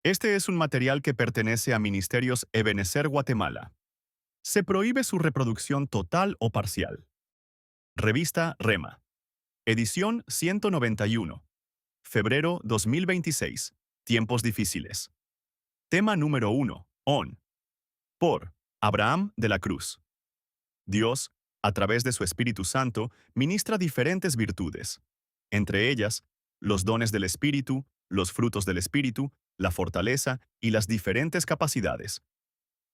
Este es un material que pertenece a Ministerios Ebenezer Guatemala. Se prohíbe su reproducción total o parcial. Revista Rema. Edición 191. Febrero 2026. Tiempos difíciles. Tema número 1. On. Por Abraham de la Cruz. Dios, a través de su Espíritu Santo, ministra diferentes virtudes. Entre ellas, los dones del Espíritu, los frutos del Espíritu, la fortaleza y las diferentes capacidades.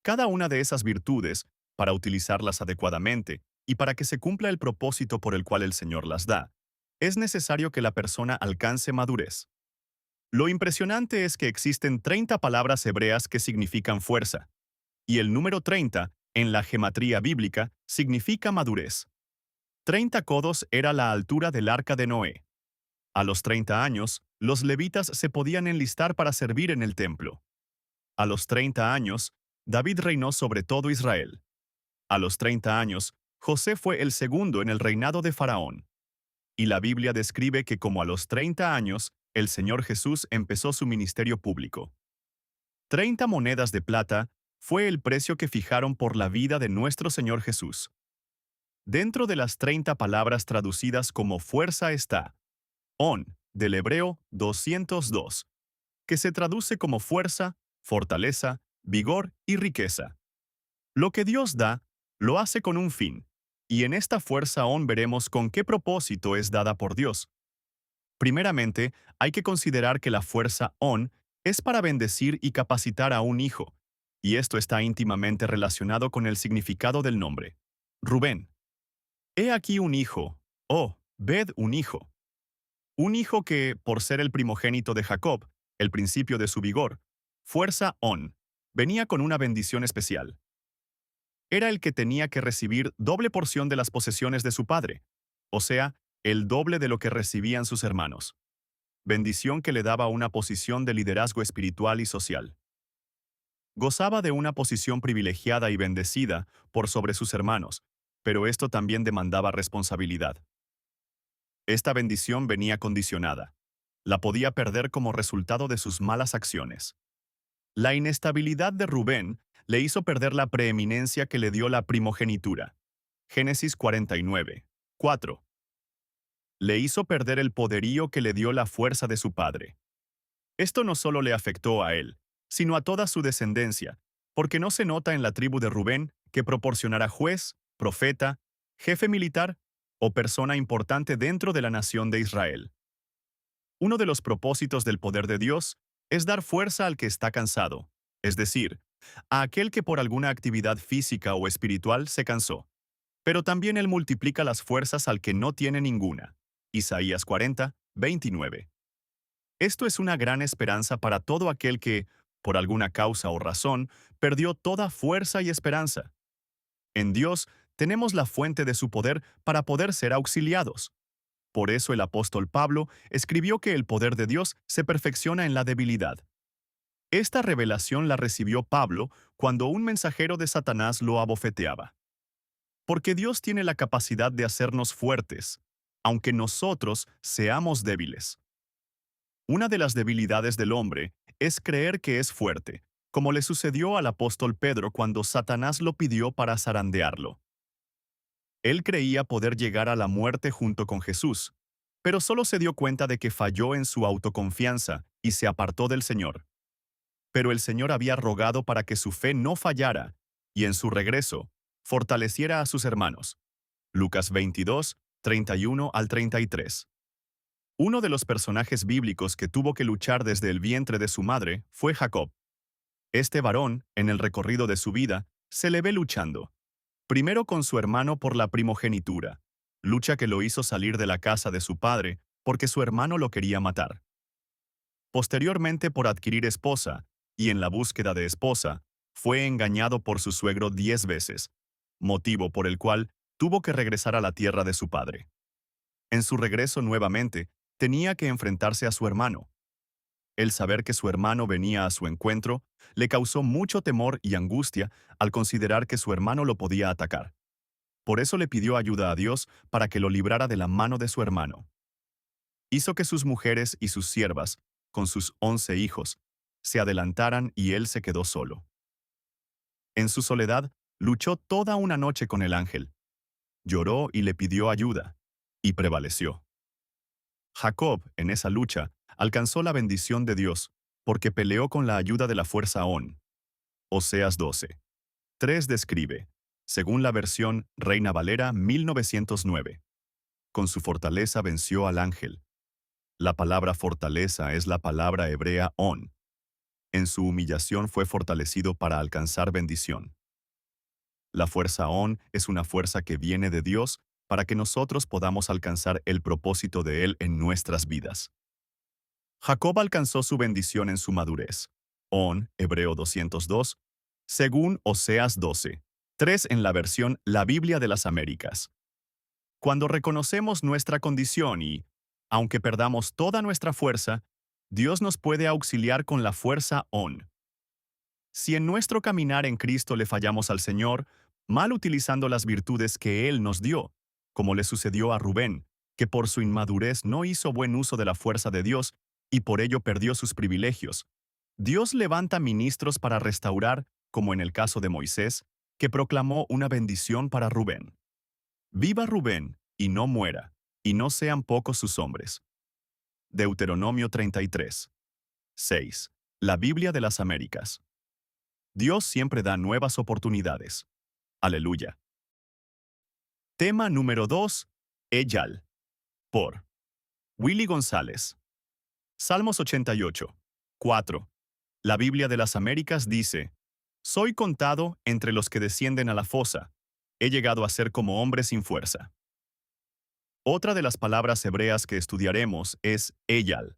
Cada una de esas virtudes, para utilizarlas adecuadamente y para que se cumpla el propósito por el cual el Señor las da, es necesario que la persona alcance madurez. Lo impresionante es que existen 30 palabras hebreas que significan fuerza, y el número 30, en la gematría bíblica, significa madurez. 30 codos era la altura del arca de Noé. A los 30 años, los levitas se podían enlistar para servir en el templo. A los 30 años, David reinó sobre todo Israel. A los 30 años, José fue el segundo en el reinado de Faraón. Y la Biblia describe que como a los 30 años, el Señor Jesús empezó su ministerio público. 30 monedas de plata fue el precio que fijaron por la vida de nuestro Señor Jesús. Dentro de las 30 palabras traducidas como fuerza está on, del hebreo 202, que se traduce como fuerza, fortaleza, vigor y riqueza. Lo que Dios da, lo hace con un fin, y en esta fuerza on veremos con qué propósito es dada por Dios. Primeramente, hay que considerar que la fuerza on es para bendecir y capacitar a un hijo, y esto está íntimamente relacionado con el significado del nombre. Rubén. He aquí un hijo, ved un hijo. Un hijo que, por ser el primogénito de Jacob, el principio de su vigor, fuerza on, venía con una bendición especial. Era el que tenía que recibir doble porción de las posesiones de su padre, o sea, el doble de lo que recibían sus hermanos. Bendición que le daba una posición de liderazgo espiritual y social. Gozaba de una posición privilegiada y bendecida por sobre sus hermanos, pero esto también demandaba responsabilidad. Esta bendición venía condicionada. La podía perder como resultado de sus malas acciones. La inestabilidad de Rubén le hizo perder la preeminencia que le dio la primogenitura. Génesis 49, 4. Le hizo perder el poderío que le dio la fuerza de su padre. Esto no solo le afectó a él, sino a toda su descendencia, porque no se nota en la tribu de Rubén que proporcionara juez, profeta, jefe militar o persona importante dentro de la nación de Israel. Uno de los propósitos del poder de Dios es dar fuerza al que está cansado, es decir, a aquel que por alguna actividad física o espiritual se cansó. Pero también Él multiplica las fuerzas al que no tiene ninguna. Isaías 40, 29. Esto es una gran esperanza para todo aquel que, por alguna causa o razón, perdió toda fuerza y esperanza. En Dios tenemos la fuente de su poder para poder ser auxiliados. Por eso el apóstol Pablo escribió que el poder de Dios se perfecciona en la debilidad. Esta revelación la recibió Pablo cuando un mensajero de Satanás lo abofeteaba. Porque Dios tiene la capacidad de hacernos fuertes, aunque nosotros seamos débiles. Una de las debilidades del hombre es creer que es fuerte, como le sucedió al apóstol Pedro cuando Satanás lo pidió para zarandearlo. Él creía poder llegar a la muerte junto con Jesús, pero solo se dio cuenta de que falló en su autoconfianza y se apartó del Señor. Pero el Señor había rogado para que su fe no fallara, y en su regreso, fortaleciera a sus hermanos. Lucas 22, 31 al 33. Uno de los personajes bíblicos que tuvo que luchar desde el vientre de su madre fue Jacob. Este varón, en el recorrido de su vida, se le ve luchando. Primero con su hermano por la primogenitura, lucha que lo hizo salir de la casa de su padre porque su hermano lo quería matar. Posteriormente por adquirir esposa, y en la búsqueda de esposa, fue engañado por su suegro 10 veces, motivo por el cual tuvo que regresar a la tierra de su padre. En su regreso nuevamente, tenía que enfrentarse a su hermano. El saber que su hermano venía a su encuentro le causó mucho temor y angustia al considerar que su hermano lo podía atacar. Por eso le pidió ayuda a Dios para que lo librara de la mano de su hermano. Hizo que sus mujeres y sus siervas, con sus 11 hijos, se adelantaran y él se quedó solo. En su soledad, luchó toda una noche con el ángel, lloró y le pidió ayuda, y prevaleció. Jacob, en esa lucha, alcanzó la bendición de Dios, porque peleó con la ayuda de la fuerza On. Oseas 12. 3 describe, según la versión Reina Valera 1909, con su fortaleza venció al ángel. La palabra fortaleza es la palabra hebrea On. En su humillación fue fortalecido para alcanzar bendición. La fuerza On es una fuerza que viene de Dios para que nosotros podamos alcanzar el propósito de Él en nuestras vidas. Jacob alcanzó su bendición en su madurez. On, Hebreo 202, según Oseas 12. 3 en la versión La Biblia de las Américas. Cuando reconocemos nuestra condición y, aunque perdamos toda nuestra fuerza, Dios nos puede auxiliar con la fuerza On. Si en nuestro caminar en Cristo le fallamos al Señor, mal utilizando las virtudes que Él nos dio, como le sucedió a Rubén, que por su inmadurez no hizo buen uso de la fuerza de Dios y por ello perdió sus privilegios, Dios levanta ministros para restaurar, como en el caso de Moisés, que proclamó una bendición para Rubén. Viva Rubén, y no muera, y no sean pocos sus hombres. Deuteronomio 33. 6. La Biblia de las Américas. Dios siempre da nuevas oportunidades. Aleluya. Tema número 2. Eyal. Por Willy González. Salmos 88. 4. La Biblia de las Américas dice, soy contado entre los que descienden a la fosa. He llegado a ser como hombre sin fuerza. Otra de las palabras hebreas que estudiaremos es Eyal,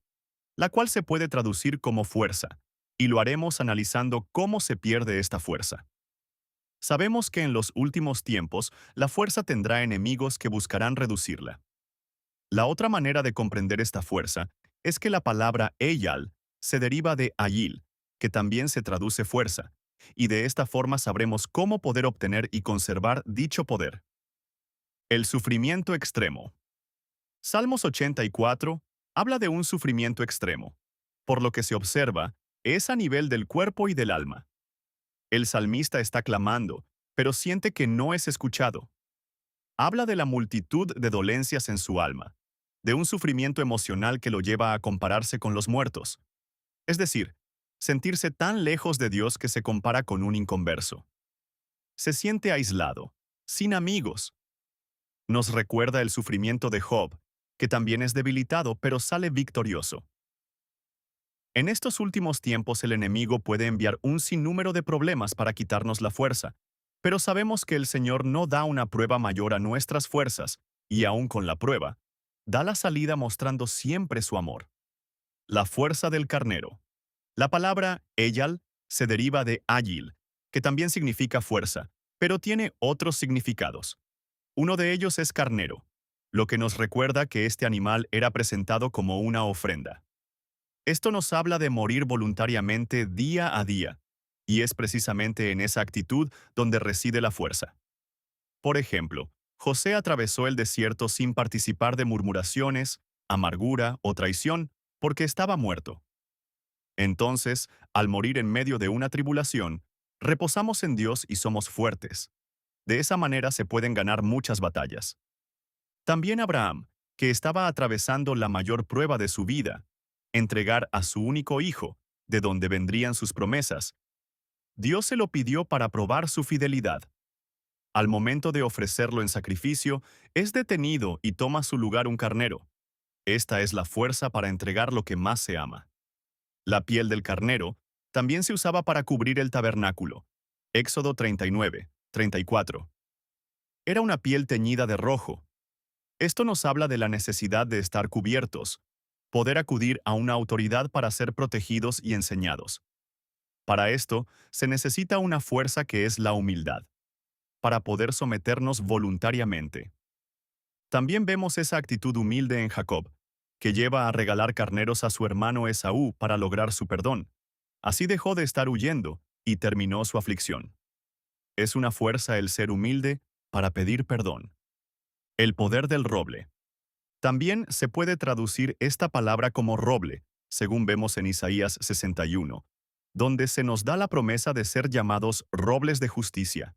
la cual se puede traducir como fuerza, y lo haremos analizando cómo se pierde esta fuerza. Sabemos que en los últimos tiempos la fuerza tendrá enemigos que buscarán reducirla. La otra manera de comprender esta fuerza es que la palabra Eyal se deriva de Ayil, que también se traduce fuerza, y de esta forma sabremos cómo poder obtener y conservar dicho poder. El sufrimiento extremo. Salmos 84 habla de un sufrimiento extremo. Por lo que se observa, es a nivel del cuerpo y del alma. El salmista está clamando, pero siente que no es escuchado. Habla de la multitud de dolencias en su alma, de un sufrimiento emocional que lo lleva a compararse con los muertos. Es decir, sentirse tan lejos de Dios que se compara con un inconverso. Se siente aislado, sin amigos. Nos recuerda el sufrimiento de Job, que también es debilitado pero sale victorioso. En estos últimos tiempos el enemigo puede enviar un sinnúmero de problemas para quitarnos la fuerza, pero sabemos que el Señor no da una prueba mayor a nuestras fuerzas, y aún con la prueba, da la salida mostrando siempre su amor. La fuerza del carnero. La palabra Eyal se deriva de Agil, que también significa fuerza, pero tiene otros significados. Uno de ellos es carnero, lo que nos recuerda que este animal era presentado como una ofrenda. Esto nos habla de morir voluntariamente día a día, y es precisamente en esa actitud donde reside la fuerza. Por ejemplo, José atravesó el desierto sin participar de murmuraciones, amargura o traición, porque estaba muerto. Entonces, al morir en medio de una tribulación, reposamos en Dios y somos fuertes. De esa manera se pueden ganar muchas batallas. También Abraham, que estaba atravesando la mayor prueba de su vida, entregar a su único hijo, de donde vendrían sus promesas. Dios se lo pidió para probar su fidelidad. Al momento de ofrecerlo en sacrificio, es detenido y toma su lugar un carnero. Esta es la fuerza para entregar lo que más se ama. La piel del carnero también se usaba para cubrir el tabernáculo. Éxodo 39, 34. Era una piel teñida de rojo. Esto nos habla de la necesidad de estar cubiertos, poder acudir a una autoridad para ser protegidos y enseñados. Para esto, se necesita una fuerza que es la humildad, para poder someternos voluntariamente. También vemos esa actitud humilde en Jacob, que lleva a regalar carneros a su hermano Esaú para lograr su perdón. Así dejó de estar huyendo y terminó su aflicción. Es una fuerza el ser humilde para pedir perdón. El poder del roble. También se puede traducir esta palabra como roble, según vemos en Isaías 61, donde se nos da la promesa de ser llamados robles de justicia.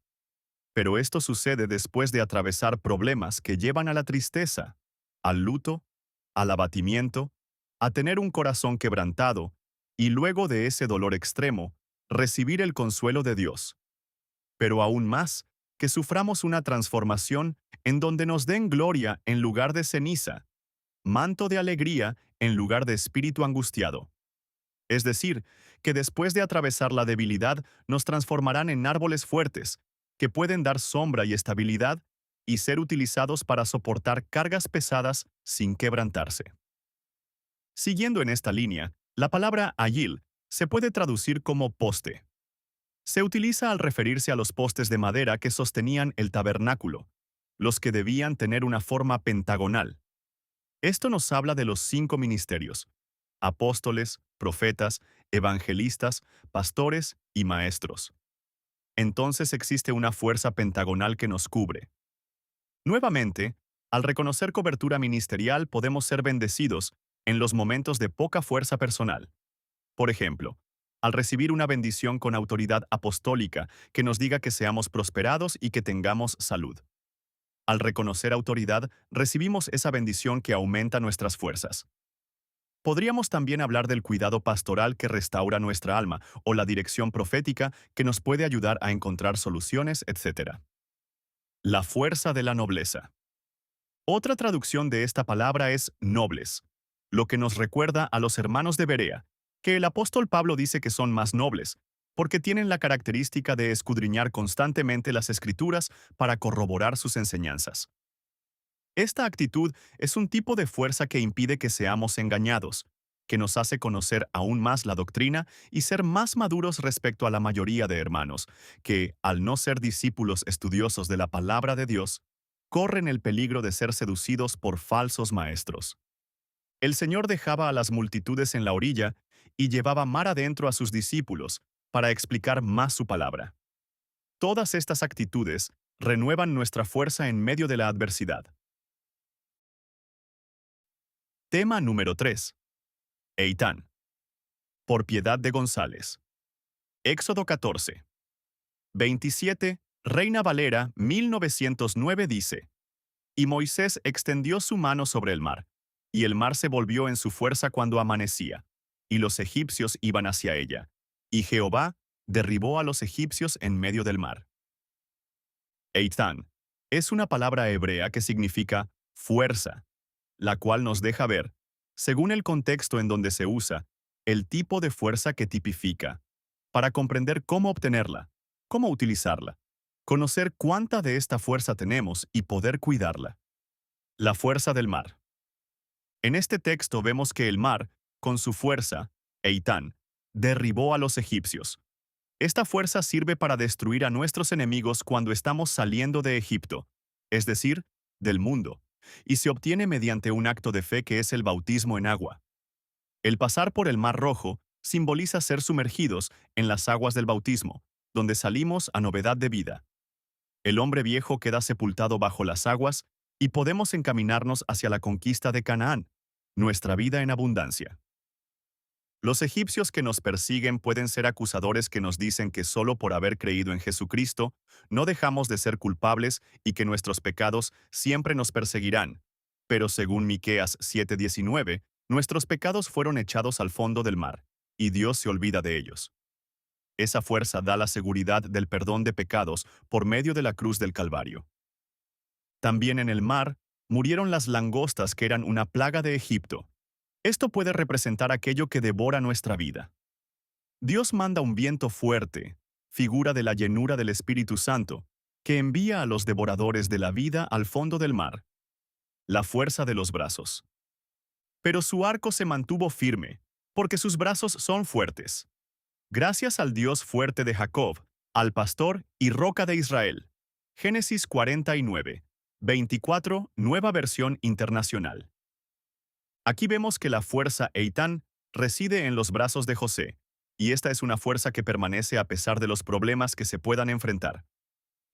Pero esto sucede después de atravesar problemas que llevan a la tristeza, al luto, al abatimiento, a tener un corazón quebrantado, y luego de ese dolor extremo, recibir el consuelo de Dios. Pero aún más, que suframos una transformación en donde nos den gloria en lugar de ceniza, manto de alegría en lugar de espíritu angustiado. Es decir, que después de atravesar la debilidad nos transformarán en árboles fuertes, que pueden dar sombra y estabilidad y ser utilizados para soportar cargas pesadas sin quebrantarse. Siguiendo en esta línea, la palabra ayil se puede traducir como poste. Se utiliza al referirse a los postes de madera que sostenían el tabernáculo, los que debían tener una forma pentagonal. Esto nos habla de los 5 ministerios: apóstoles, profetas, evangelistas, pastores y maestros. Entonces existe una fuerza pentagonal que nos cubre. Nuevamente, al reconocer cobertura ministerial podemos ser bendecidos en los momentos de poca fuerza personal. Por ejemplo, al recibir una bendición con autoridad apostólica que nos diga que seamos prosperados y que tengamos salud. Al reconocer autoridad, recibimos esa bendición que aumenta nuestras fuerzas. Podríamos también hablar del cuidado pastoral que restaura nuestra alma o la dirección profética que nos puede ayudar a encontrar soluciones, etc. La fuerza de la nobleza. Otra traducción de esta palabra es nobles, lo que nos recuerda a los hermanos de Berea, que el apóstol Pablo dice que son más nobles, porque tienen la característica de escudriñar constantemente las Escrituras para corroborar sus enseñanzas. Esta actitud es un tipo de fuerza que impide que seamos engañados, que nos hace conocer aún más la doctrina y ser más maduros respecto a la mayoría de hermanos, que, al no ser discípulos estudiosos de la palabra de Dios, corren el peligro de ser seducidos por falsos maestros. El Señor dejaba a las multitudes en la orilla y llevaba mar adentro a sus discípulos para explicar más su palabra. Todas estas actitudes renuevan nuestra fuerza en medio de la adversidad. Tema número 3. Eitán. Por Piedad de González. Éxodo 14. 27, Reina Valera 1909 dice: Y Moisés extendió su mano sobre el mar, y el mar se volvió en su fuerza cuando amanecía, y los egipcios iban hacia ella, y Jehová derribó a los egipcios en medio del mar. Eitán es una palabra hebrea que significa fuerza, la cual nos deja ver, según el contexto en donde se usa, el tipo de fuerza que tipifica, para comprender cómo obtenerla, cómo utilizarla, conocer cuánta de esta fuerza tenemos y poder cuidarla. La fuerza del mar. En este texto vemos que el mar, con su fuerza, Eitán, derribó a los egipcios. Esta fuerza sirve para destruir a nuestros enemigos cuando estamos saliendo de Egipto, es decir, del mundo, y se obtiene mediante un acto de fe que es el bautismo en agua. El pasar por el Mar Rojo simboliza ser sumergidos en las aguas del bautismo, donde salimos a novedad de vida. El hombre viejo queda sepultado bajo las aguas y podemos encaminarnos hacia la conquista de Canaán, nuestra vida en abundancia. Los egipcios que nos persiguen pueden ser acusadores que nos dicen que solo por haber creído en Jesucristo no dejamos de ser culpables y que nuestros pecados siempre nos perseguirán. Pero según Miqueas 7:19, nuestros pecados fueron echados al fondo del mar, y Dios se olvida de ellos. Esa fuerza da la seguridad del perdón de pecados por medio de la cruz del Calvario. También en el mar murieron las langostas que eran una plaga de Egipto. Esto puede representar aquello que devora nuestra vida. Dios manda un viento fuerte, figura de la llenura del Espíritu Santo, que envía a los devoradores de la vida al fondo del mar. La fuerza de los brazos. Pero su arco se mantuvo firme, porque sus brazos son fuertes. Gracias al Dios fuerte de Jacob, al pastor y roca de Israel. Génesis 49, 24, Nueva Versión Internacional. Aquí vemos que la fuerza Eitán reside en los brazos de José, y esta es una fuerza que permanece a pesar de los problemas que se puedan enfrentar.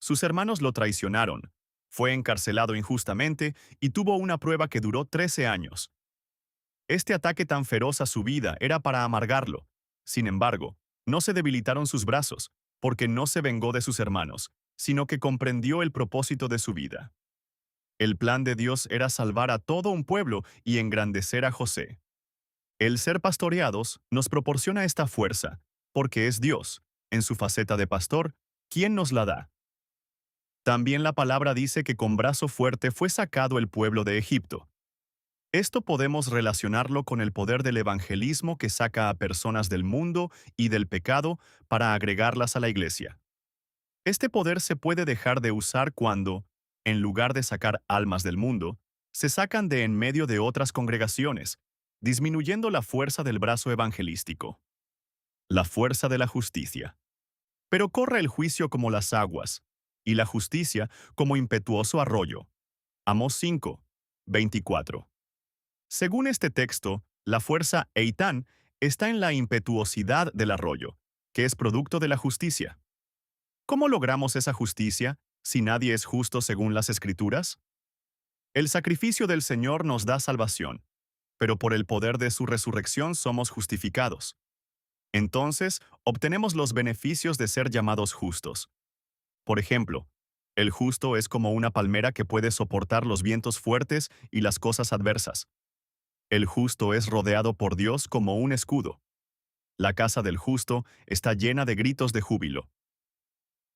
Sus hermanos lo traicionaron, fue encarcelado injustamente y tuvo una prueba que duró 13 años. Este ataque tan feroz a su vida era para amargarlo. Sin embargo, No se debilitaron sus brazos, porque no se vengó de sus hermanos, sino que comprendió el propósito de su vida. El plan de Dios era salvar a todo un pueblo y engrandecer a José. El ser pastoreados nos proporciona esta fuerza, porque es Dios, en su faceta de pastor, quien nos la da. También la palabra dice que con brazo fuerte fue sacado el pueblo de Egipto. Esto podemos relacionarlo con el poder del evangelismo que saca a personas del mundo y del pecado para agregarlas a la iglesia. Este poder se puede dejar de usar cuando, en lugar de sacar almas del mundo, se sacan de en medio de otras congregaciones, disminuyendo la fuerza del brazo evangelístico. La fuerza de la justicia. Pero corre el juicio como las aguas, y la justicia como impetuoso arroyo. Amós 5, 24. Según este texto, la fuerza Eitán está en la impetuosidad del arroyo, que es producto de la justicia. ¿Cómo logramos esa justicia si nadie es justo según las Escrituras? El sacrificio del Señor nos da salvación, pero por el poder de su resurrección somos justificados. Entonces, obtenemos los beneficios de ser llamados justos. Por ejemplo, el justo es como una palmera que puede soportar los vientos fuertes y las cosas adversas. El justo es rodeado por Dios como un escudo. La casa del justo está llena de gritos de júbilo.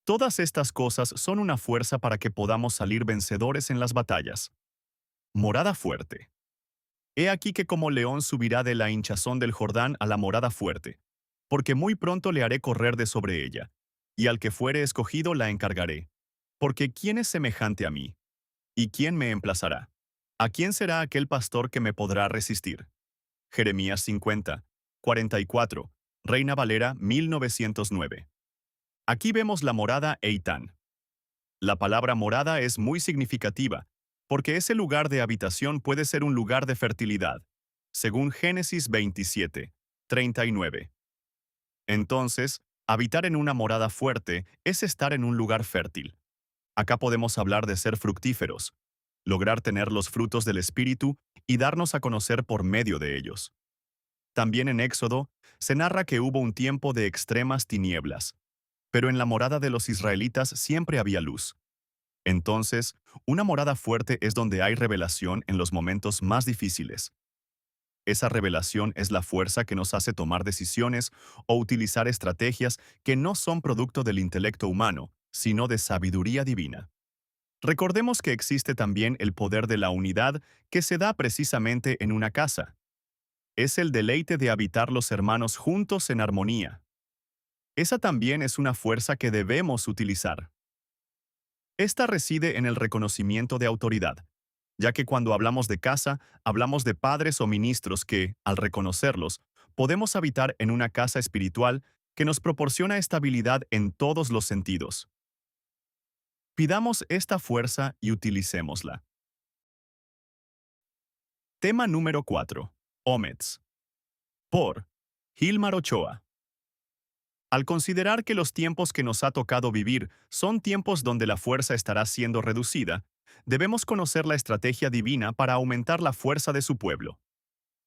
Todas estas cosas son una fuerza para que podamos salir vencedores en las batallas. Morada fuerte. He aquí que como león subirá de la hinchazón del Jordán a la morada fuerte, porque muy pronto le haré correr de sobre ella, y al que fuere escogido la encargaré. Porque ¿quién es semejante a mí? ¿Y quién me emplazará? ¿A quién será aquel pastor que me podrá resistir? Jeremías 50, 44, Reina Valera 1909. Aquí vemos la morada Eitán. La palabra morada es muy significativa, porque ese lugar de habitación puede ser un lugar de fertilidad, según Génesis 27, 39. Entonces, habitar en una morada fuerte es estar en un lugar fértil. Acá podemos hablar de ser fructíferos, lograr tener los frutos del Espíritu y darnos a conocer por medio de ellos. También en Éxodo se narra que hubo un tiempo de extremas tinieblas, pero en la morada de los israelitas siempre había luz. Entonces, una morada fuerte es donde hay revelación en los momentos más difíciles. Esa revelación es la fuerza que nos hace tomar decisiones o utilizar estrategias que no son producto del intelecto humano, sino de sabiduría divina. Recordemos que existe también el poder de la unidad que se da precisamente en una casa. Es el deleite de habitar los hermanos juntos en armonía. Esa también es una fuerza que debemos utilizar. Esta reside en el reconocimiento de autoridad, ya que cuando hablamos de casa, hablamos de padres o ministros que, al reconocerlos, podemos habitar en una casa espiritual que nos proporciona estabilidad en todos los sentidos. Pidamos esta fuerza y utilicémosla. Tema número 4. Omets. Por Gilmar Ochoa. Al considerar que los tiempos que nos ha tocado vivir son tiempos donde la fuerza estará siendo reducida, debemos conocer la estrategia divina para aumentar la fuerza de su pueblo.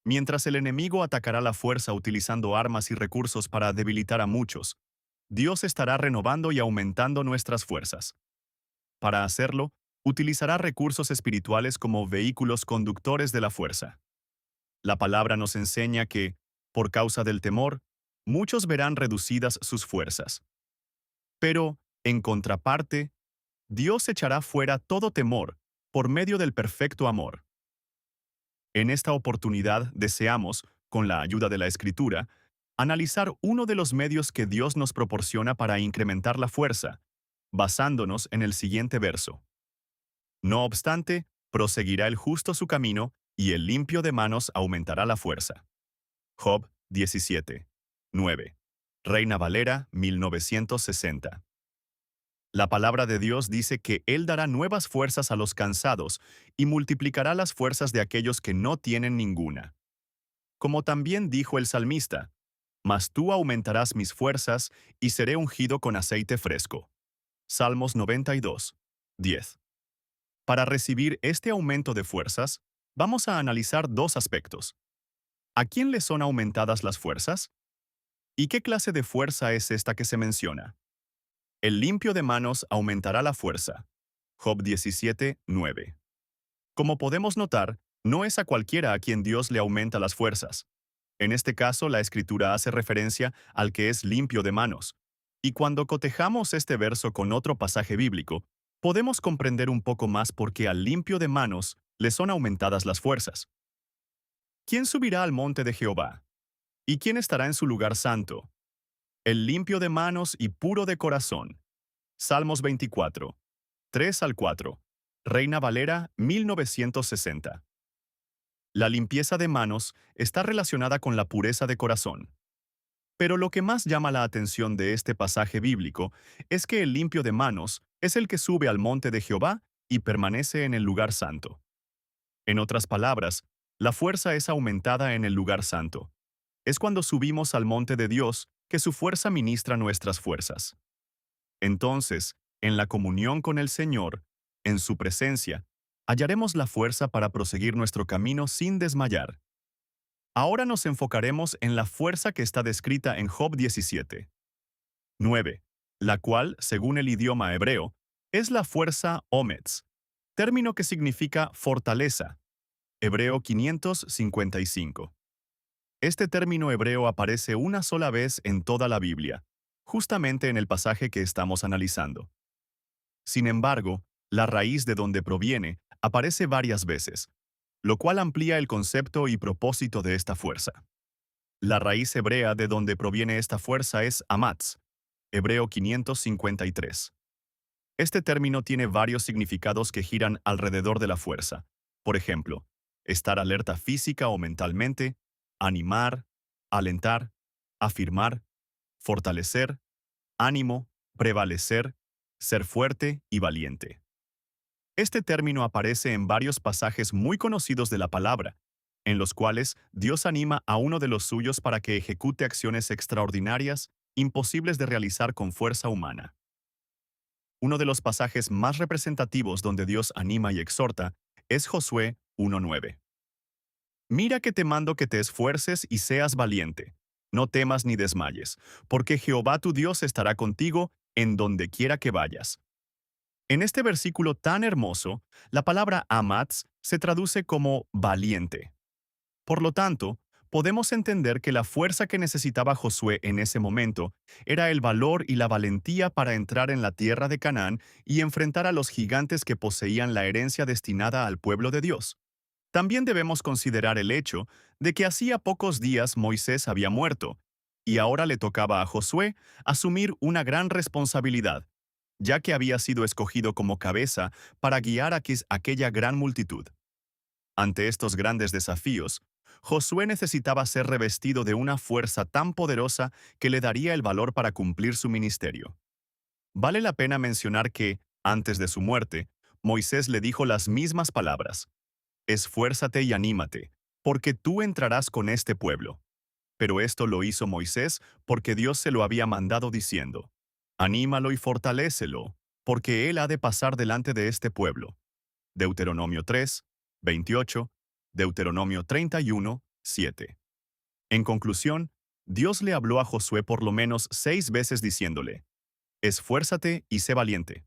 Mientras el enemigo atacará la fuerza utilizando armas y recursos para debilitar a muchos, Dios estará renovando y aumentando nuestras fuerzas. Para hacerlo, utilizará recursos espirituales como vehículos conductores de la fuerza. La palabra nos enseña que, por causa del temor, muchos verán reducidas sus fuerzas. Pero, en contraparte, Dios echará fuera todo temor por medio del perfecto amor. En esta oportunidad deseamos, con la ayuda de la Escritura, analizar uno de los medios que Dios nos proporciona para incrementar la fuerza, basándonos en el siguiente verso. No obstante, proseguirá el justo su camino, y el limpio de manos aumentará la fuerza. Job 17, 9. Reina Valera 1960. La palabra de Dios dice que Él dará nuevas fuerzas a los cansados y multiplicará las fuerzas de aquellos que no tienen ninguna. Como también dijo el salmista, mas tú aumentarás mis fuerzas y seré ungido con aceite fresco. Salmos 92, 10. Para recibir este aumento de fuerzas, vamos a analizar dos aspectos. ¿A quién le son aumentadas las fuerzas? ¿Y qué clase de fuerza es esta que se menciona? El limpio de manos aumentará la fuerza. Job 17:9. Como podemos notar, no es a cualquiera a quien Dios le aumenta las fuerzas. En este caso, la Escritura hace referencia al que es limpio de manos. Y cuando cotejamos este verso con otro pasaje bíblico, podemos comprender un poco más por qué al limpio de manos le son aumentadas las fuerzas. ¿Quién subirá al monte de Jehová? ¿Y quién estará en su lugar santo? El limpio de manos y puro de corazón. Salmos 24, 3 al 4. Reina Valera 1960. La limpieza de manos está relacionada con la pureza de corazón. Pero lo que más llama la atención de este pasaje bíblico es que el limpio de manos es el que sube al monte de Jehová y permanece en el lugar santo. En otras palabras, la fuerza es aumentada en el lugar santo. Es cuando subimos al monte de Dios que su fuerza ministra nuestras fuerzas. Entonces, en la comunión con el Señor, en su presencia, hallaremos la fuerza para proseguir nuestro camino sin desmayar. Ahora nos enfocaremos en la fuerza que está descrita en Job 17:9, la cual, según el idioma hebreo, es la fuerza Ometz, término que significa fortaleza. Hebreo 555. Este término hebreo aparece una sola vez en toda la Biblia, justamente en el pasaje que estamos analizando. Sin embargo, la raíz de donde proviene aparece varias veces, lo cual amplía el concepto y propósito de esta fuerza. La raíz hebrea de donde proviene esta fuerza es amatz, Hebreo 553. Este término tiene varios significados que giran alrededor de la fuerza. Por ejemplo, estar alerta física o mentalmente, animar, alentar, afirmar, fortalecer, ánimo, prevalecer, ser fuerte y valiente. Este término aparece en varios pasajes muy conocidos de la palabra, en los cuales Dios anima a uno de los suyos para que ejecute acciones extraordinarias, imposibles de realizar con fuerza humana. Uno de los pasajes más representativos donde Dios anima y exhorta es Josué 1:9. Mira que te mando que te esfuerces y seas valiente. No temas ni desmayes, porque Jehová tu Dios estará contigo en donde quiera que vayas. En este versículo tan hermoso, la palabra amatz se traduce como valiente. Por lo tanto, podemos entender que la fuerza que necesitaba Josué en ese momento era el valor y la valentía para entrar en la tierra de Canaán y enfrentar a los gigantes que poseían la herencia destinada al pueblo de Dios. También debemos considerar el hecho de que hacía pocos días Moisés había muerto, y ahora le tocaba a Josué asumir una gran responsabilidad, ya que había sido escogido como cabeza para guiar a aquella gran multitud. Ante estos grandes desafíos, Josué necesitaba ser revestido de una fuerza tan poderosa que le daría el valor para cumplir su ministerio. Vale la pena mencionar que, antes de su muerte, Moisés le dijo las mismas palabras: esfuérzate y anímate, porque tú entrarás con este pueblo. Pero esto lo hizo Moisés porque Dios se lo había mandado diciendo: anímalo y fortalécelo, porque él ha de pasar delante de este pueblo. Deuteronomio 3:28, Deuteronomio 31:7. En conclusión, Dios le habló a Josué por lo menos 6 veces diciéndole: esfuérzate y sé valiente.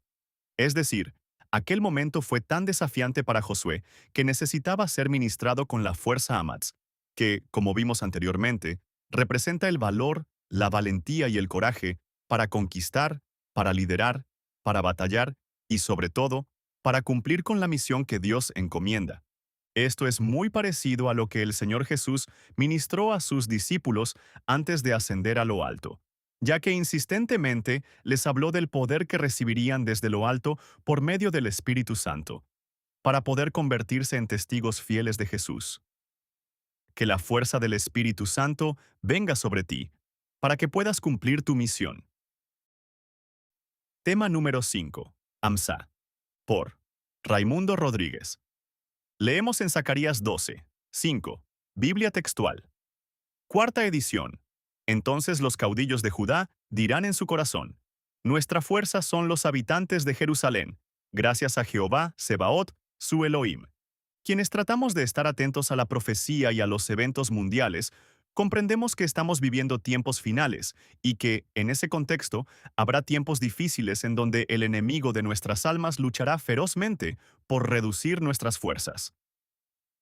Es decir, aquel momento fue tan desafiante para Josué que necesitaba ser ministrado con la fuerza Amatz, que, como vimos anteriormente, representa el valor, la valentía y el coraje para conquistar, para liderar, para batallar y, sobre todo, para cumplir con la misión que Dios encomienda. Esto es muy parecido a lo que el Señor Jesús ministró a sus discípulos antes de ascender a lo alto, ya que insistentemente les habló del poder que recibirían desde lo alto por medio del Espíritu Santo, para poder convertirse en testigos fieles de Jesús. Que la fuerza del Espíritu Santo venga sobre ti, para que puedas cumplir tu misión. Tema número 5. AMSA. Por Raimundo Rodríguez. Leemos en Zacarías 12:5. Biblia textual. Cuarta edición. Entonces los caudillos de Judá dirán en su corazón: nuestra fuerza son los habitantes de Jerusalén, gracias a Jehová, Sebaot, su Elohim. Quienes tratamos de estar atentos a la profecía y a los eventos mundiales, comprendemos que estamos viviendo tiempos finales y que, en ese contexto, habrá tiempos difíciles en donde el enemigo de nuestras almas luchará ferozmente por reducir nuestras fuerzas.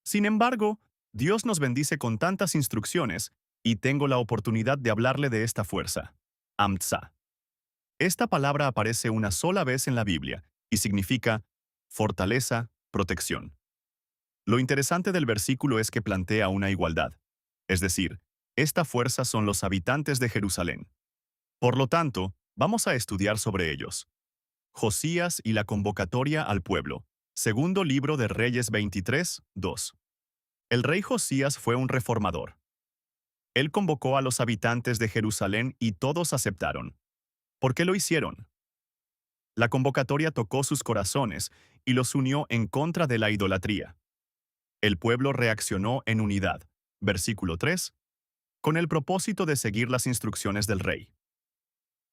Sin embargo, Dios nos bendice con tantas instrucciones y tengo la oportunidad de hablarle de esta fuerza, Amtsa. Esta palabra aparece una sola vez en la Biblia y significa fortaleza, protección. Lo interesante del versículo es que plantea una igualdad, es decir, esta fuerza son los habitantes de Jerusalén. Por lo tanto, vamos a estudiar sobre ellos. Josías y la convocatoria al pueblo. Segundo libro de Reyes 23, 2. El rey Josías fue un reformador. Él convocó a los habitantes de Jerusalén y todos aceptaron. ¿Por qué lo hicieron? La convocatoria tocó sus corazones y los unió en contra de la idolatría. El pueblo reaccionó en unidad, versículo 3, con el propósito de seguir las instrucciones del rey.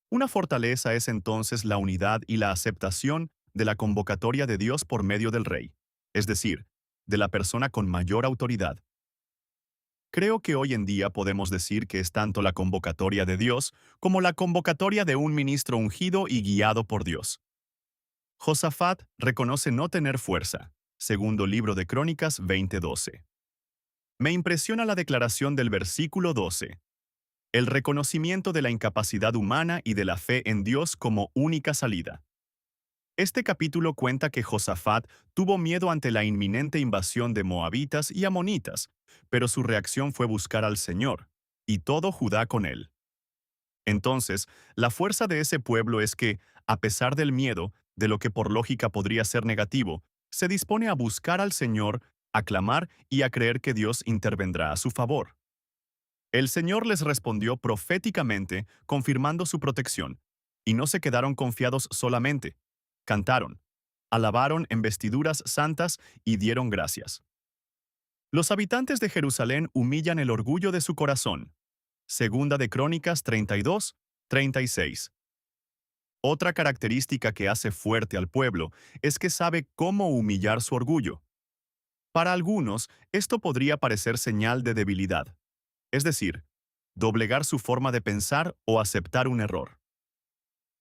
Una fortaleza es entonces la unidad y la aceptación de la convocatoria de Dios por medio del rey, es decir, de la persona con mayor autoridad. Creo que hoy en día podemos decir que es tanto la convocatoria de Dios como la convocatoria de un ministro ungido y guiado por Dios. Josafat reconoce no tener fuerza. Segundo libro de Crónicas 20:12. Me impresiona la declaración del versículo 12. El reconocimiento de la incapacidad humana y de la fe en Dios como única salida. Este capítulo cuenta que Josafat tuvo miedo ante la inminente invasión de moabitas y amonitas, pero su reacción fue buscar al Señor, y todo Judá con él. Entonces, la fuerza de ese pueblo es que, a pesar del miedo, de lo que por lógica podría ser negativo, se dispone a buscar al Señor, a clamar y a creer que Dios intervendrá a su favor. El Señor les respondió proféticamente, confirmando su protección, y no se quedaron confiados solamente. Cantaron, alabaron en vestiduras santas y dieron gracias. Los habitantes de Jerusalén humillan el orgullo de su corazón. Segunda de Crónicas 32, 36. Otra característica que hace fuerte al pueblo es que sabe cómo humillar su orgullo. Para algunos, esto podría parecer señal de debilidad, es decir, doblegar su forma de pensar o aceptar un error.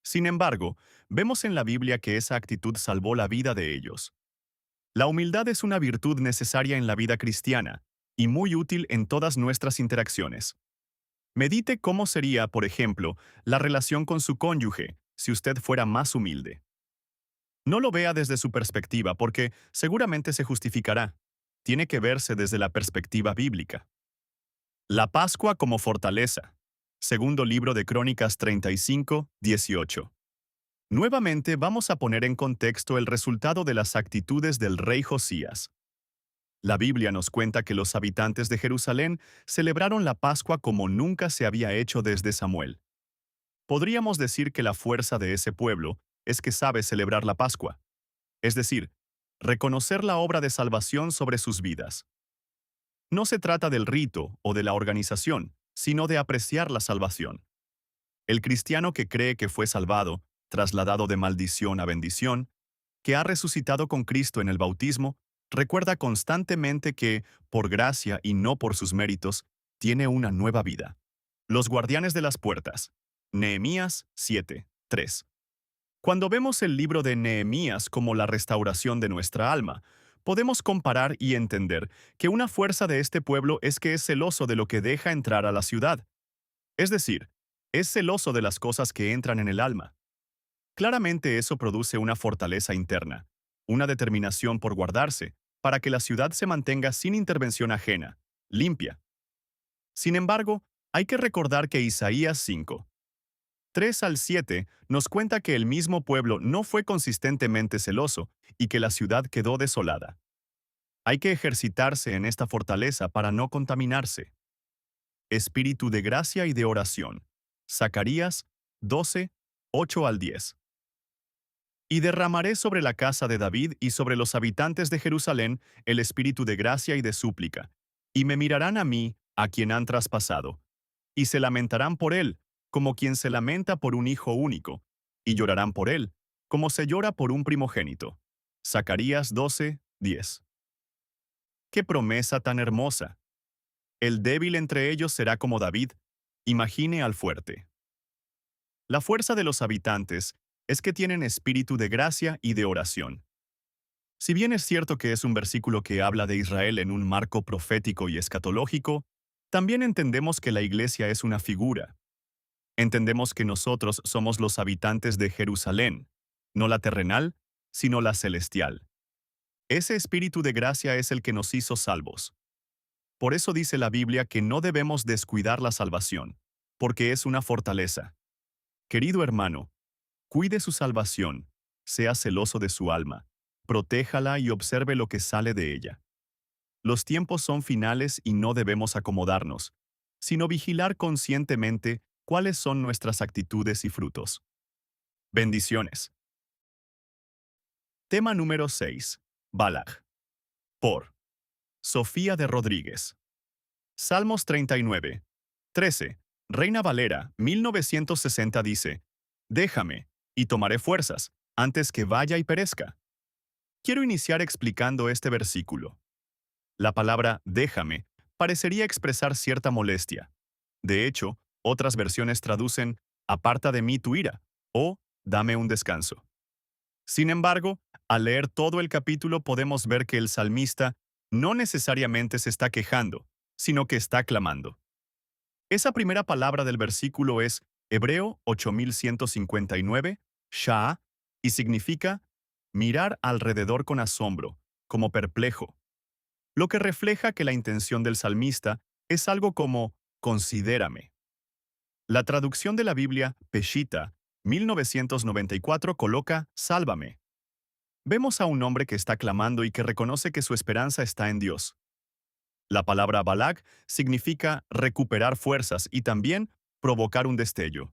Sin embargo, vemos en la Biblia que esa actitud salvó la vida de ellos. La humildad es una virtud necesaria en la vida cristiana y muy útil en todas nuestras interacciones. Medite cómo sería, por ejemplo, la relación con su cónyuge si usted fuera más humilde. No lo vea desde su perspectiva porque seguramente se justificará. Tiene que verse desde la perspectiva bíblica. La Pascua como fortaleza. Segundo libro de Crónicas 35, 18. Nuevamente vamos a poner en contexto el resultado de las actitudes del rey Josías. La Biblia nos cuenta que los habitantes de Jerusalén celebraron la Pascua como nunca se había hecho desde Samuel. Podríamos decir que la fuerza de ese pueblo es que sabe celebrar la Pascua, es decir, reconocer la obra de salvación sobre sus vidas. No se trata del rito o de la organización, sino de apreciar la salvación. El cristiano que cree que fue salvado, trasladado de maldición a bendición, que ha resucitado con Cristo en el bautismo, recuerda constantemente que, por gracia y no por sus méritos, tiene una nueva vida. Los guardianes de las puertas. Nehemías 7, 3. Cuando vemos el libro de Nehemías como la restauración de nuestra alma, podemos comparar y entender que una fuerza de este pueblo es que es celoso de lo que deja entrar a la ciudad. Es decir, es celoso de las cosas que entran en el alma. Claramente eso produce una fortaleza interna, una determinación por guardarse, para que la ciudad se mantenga sin intervención ajena, limpia. Sin embargo, hay que recordar que Isaías 5, 3 al 7 nos cuenta que el mismo pueblo no fue consistentemente celoso y que la ciudad quedó desolada. Hay que ejercitarse en esta fortaleza para no contaminarse. Espíritu de gracia y de oración. Zacarías 12, 8 al 10. Y derramaré sobre la casa de David y sobre los habitantes de Jerusalén el espíritu de gracia y de súplica, y me mirarán a mí, a quien han traspasado, y se lamentarán por él, como quien se lamenta por un hijo único, y llorarán por él, como se llora por un primogénito. Zacarías 12, 10. ¡Qué promesa tan hermosa! El débil entre ellos será como David, imagine al fuerte. La fuerza de los habitantes es que tienen espíritu de gracia y de oración. Si bien es cierto que es un versículo que habla de Israel en un marco profético y escatológico, también entendemos que la iglesia es una figura. Entendemos que nosotros somos los habitantes de Jerusalén, no la terrenal, sino la celestial. Ese espíritu de gracia es el que nos hizo salvos. Por eso dice la Biblia que no debemos descuidar la salvación, porque es una fortaleza. Querido hermano, cuide su salvación, sea celoso de su alma, protéjala y observe lo que sale de ella. Los tiempos son finales y no debemos acomodarnos, sino vigilar conscientemente cuáles son nuestras actitudes y frutos. Bendiciones. Tema número 6. Balak. Por Sofía de Rodríguez. Salmos 39. 13. Reina Valera, 1960 dice, déjame, y tomaré fuerzas, antes que vaya y perezca. Quiero iniciar explicando este versículo. La palabra déjame parecería expresar cierta molestia. De hecho, otras versiones traducen aparta de mí tu ira o dame un descanso. Sin embargo, al leer todo el capítulo podemos ver que el salmista no necesariamente se está quejando, sino que está clamando. Esa primera palabra del versículo es Hebreo 8159, Shah, y significa mirar alrededor con asombro, como perplejo, lo que refleja que la intención del salmista es algo como considérame. La traducción de la Biblia, Peshitta, 1994, coloca sálvame. Vemos a un hombre que está clamando y que reconoce que su esperanza está en Dios. La palabra Balak significa recuperar fuerzas y también provocar un destello.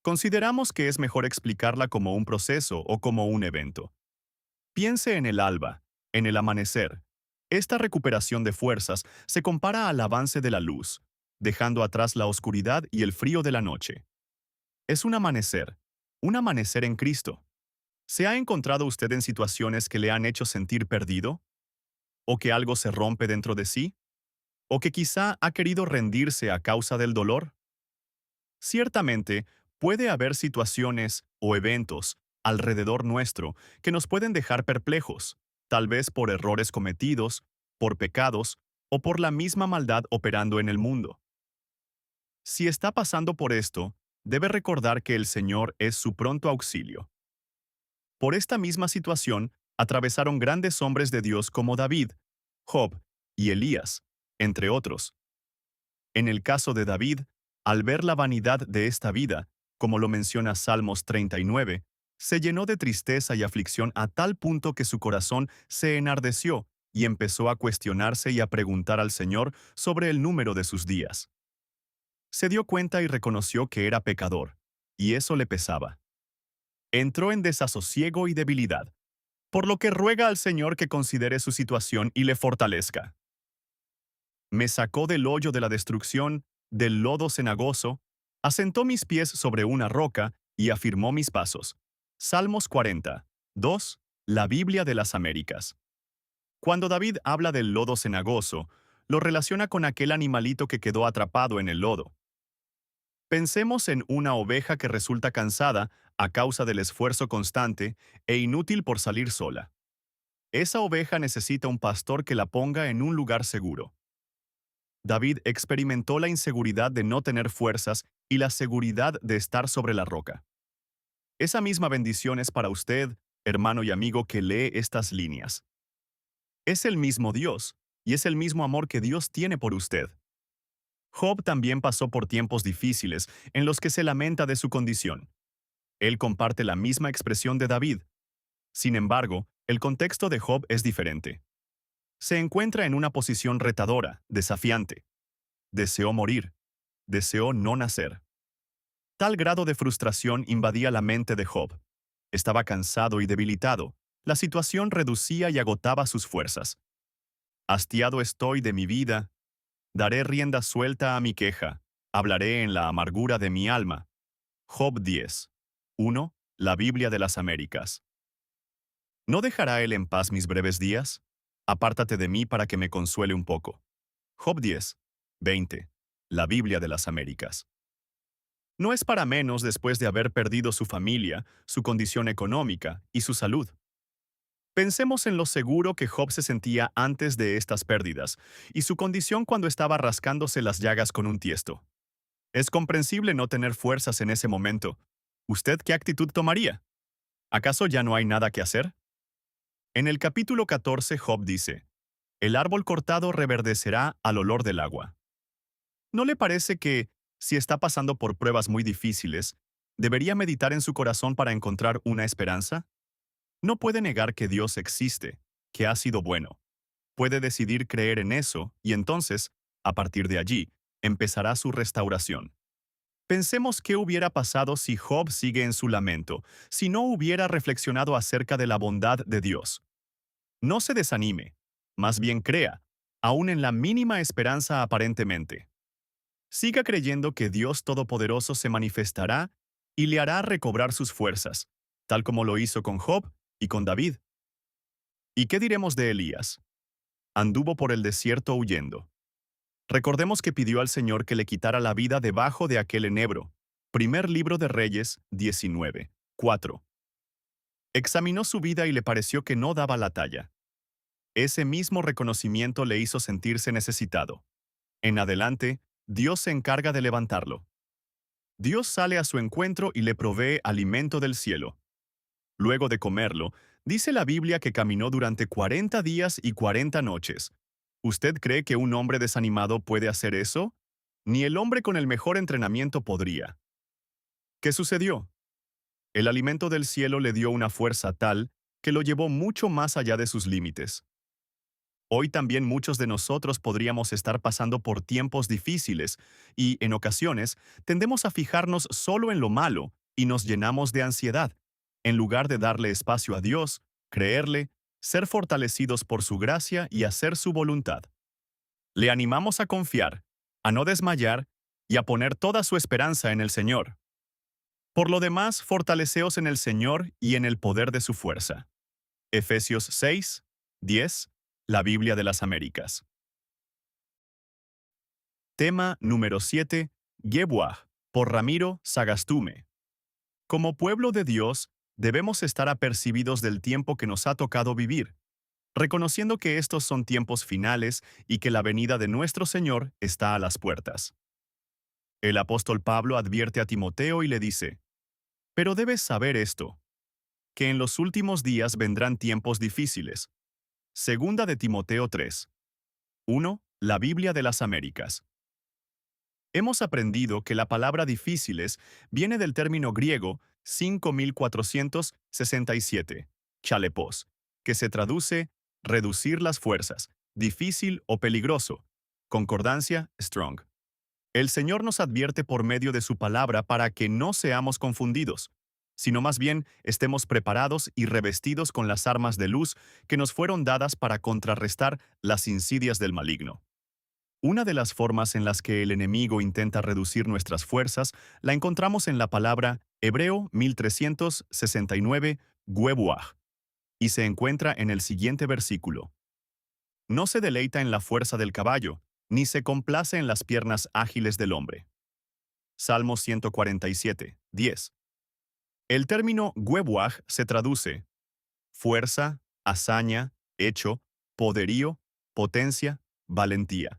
Consideramos que es mejor explicarla como un proceso o como un evento. Piense en el alba, en el amanecer. Esta recuperación de fuerzas se compara al avance de la luz, dejando atrás la oscuridad y el frío de la noche. Es un amanecer en Cristo. ¿Se ha encontrado usted en situaciones que le han hecho sentir perdido? ¿O que algo se rompe dentro de sí? ¿O que quizá ha querido rendirse a causa del dolor? Ciertamente, puede haber situaciones o eventos alrededor nuestro que nos pueden dejar perplejos, tal vez por errores cometidos, por pecados o por la misma maldad operando en el mundo. Si está pasando por esto, debe recordar que el Señor es su pronto auxilio. Por esta misma situación, atravesaron grandes hombres de Dios como David, Job y Elías, entre otros. En el caso de David, al ver la vanidad de esta vida, como lo menciona Salmos 39, se llenó de tristeza y aflicción a tal punto que su corazón se enardeció y empezó a cuestionarse y a preguntar al Señor sobre el número de sus días. Se dio cuenta y reconoció que era pecador, y eso le pesaba. Entró en desasosiego y debilidad, por lo que ruega al Señor que considere su situación y le fortalezca. Me sacó del hoyo de la destrucción, del lodo cenagoso, asentó mis pies sobre una roca y afirmó mis pasos. Salmos 40. 2. La Biblia de las Américas. Cuando David habla del lodo cenagoso, lo relaciona con aquel animalito que quedó atrapado en el lodo. Pensemos en una oveja que resulta cansada a causa del esfuerzo constante e inútil por salir sola. Esa oveja necesita un pastor que la ponga en un lugar seguro. David experimentó la inseguridad de no tener fuerzas y la seguridad de estar sobre la roca. Esa misma bendición es para usted, hermano y amigo que lee estas líneas. Es el mismo Dios, y es el mismo amor que Dios tiene por usted. Job también pasó por tiempos difíciles en los que se lamenta de su condición. Él comparte la misma expresión de David. Sin embargo, el contexto de Job es diferente. Se encuentra en una posición retadora, desafiante. Deseó morir. Deseó no nacer. Tal grado de frustración invadía la mente de Job. Estaba cansado y debilitado. La situación reducía y agotaba sus fuerzas. Hastiado estoy de mi vida. Daré rienda suelta a mi queja. Hablaré en la amargura de mi alma. Job 10. 1. La Biblia de las Américas. ¿No dejará él en paz mis breves días? Apártate de mí para que me consuele un poco. Job 10, 20. La Biblia de las Américas. No es para menos después de haber perdido su familia, su condición económica y su salud. Pensemos en lo seguro que Job se sentía antes de estas pérdidas y su condición cuando estaba rascándose las llagas con un tiesto. Es comprensible no tener fuerzas en ese momento. ¿Usted qué actitud tomaría? ¿Acaso ya no hay nada que hacer? En el capítulo 14, Job dice, el árbol cortado reverdecerá al olor del agua. ¿No le parece que, si está pasando por pruebas muy difíciles, debería meditar en su corazón para encontrar una esperanza? No puede negar que Dios existe, que ha sido bueno. Puede decidir creer en eso y entonces, a partir de allí, empezará su restauración. Pensemos qué hubiera pasado si Job sigue en su lamento, si no hubiera reflexionado acerca de la bondad de Dios. No se desanime, más bien crea, aún en la mínima esperanza aparentemente. Siga creyendo que Dios Todopoderoso se manifestará y le hará recobrar sus fuerzas, tal como lo hizo con Job y con David. ¿Y qué diremos de Elías? Anduvo por el desierto huyendo. Recordemos que pidió al Señor que le quitara la vida debajo de aquel enebro. Primer libro de Reyes 19, 4. Examinó su vida y le pareció que no daba la talla. Ese mismo reconocimiento le hizo sentirse necesitado. En adelante, Dios se encarga de levantarlo. Dios sale a su encuentro y le provee alimento del cielo. Luego de comerlo, dice la Biblia que caminó durante 40 días y 40 noches. ¿Usted cree que un hombre desanimado puede hacer eso? Ni el hombre con el mejor entrenamiento podría. ¿Qué sucedió? El alimento del cielo le dio una fuerza tal que lo llevó mucho más allá de sus límites. Hoy también muchos de nosotros podríamos estar pasando por tiempos difíciles y, en ocasiones, tendemos a fijarnos solo en lo malo y nos llenamos de ansiedad, en lugar de darle espacio a Dios, creerle, ser fortalecidos por su gracia y hacer su voluntad. Le animamos a confiar, a no desmayar y a poner toda su esperanza en el Señor. Por lo demás, fortaleceos en el Señor y en el poder de su fuerza. Efesios 6, 10, la Biblia de las Américas. Tema número 7, Gebuah, por Ramiro Sagastume. Como pueblo de Dios, debemos estar apercibidos del tiempo que nos ha tocado vivir, reconociendo que estos son tiempos finales y que la venida de nuestro Señor está a las puertas. El apóstol Pablo advierte a Timoteo y le dice, pero debes saber esto, que en los últimos días vendrán tiempos difíciles. Segunda de Timoteo 3. 1. La Biblia de las Américas. Hemos aprendido que la palabra difíciles viene del término griego 5467, chalepos, que se traduce reducir las fuerzas, difícil o peligroso. Concordancia, strong. El Señor nos advierte por medio de su palabra para que no seamos confundidos, sino más bien estemos preparados y revestidos con las armas de luz que nos fueron dadas para contrarrestar las insidias del maligno. Una de las formas en las que el enemigo intenta reducir nuestras fuerzas la encontramos en la palabra Hebreo 1369, Gebuah, y se encuentra en el siguiente versículo. No se deleita en la fuerza del caballo, ni se complace en las piernas ágiles del hombre. Salmo 147, 10. El término Gebuah se traduce fuerza, hazaña, hecho, poderío, potencia, valentía.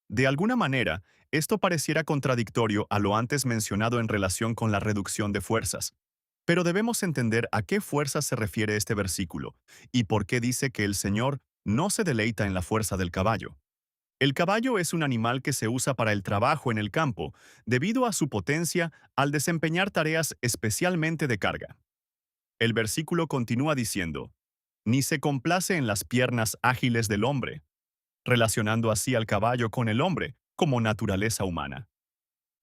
De alguna manera, esto pareciera contradictorio a lo antes mencionado en relación con la reducción de fuerzas. Pero debemos entender a qué fuerza se refiere este versículo y por qué dice que el Señor no se deleita en la fuerza del caballo. El caballo es un animal que se usa para el trabajo en el campo, debido a su potencia al desempeñar tareas especialmente de carga. El versículo continúa diciendo, ni se complace en las piernas ágiles del hombre, relacionando así al caballo con el hombre como naturaleza humana.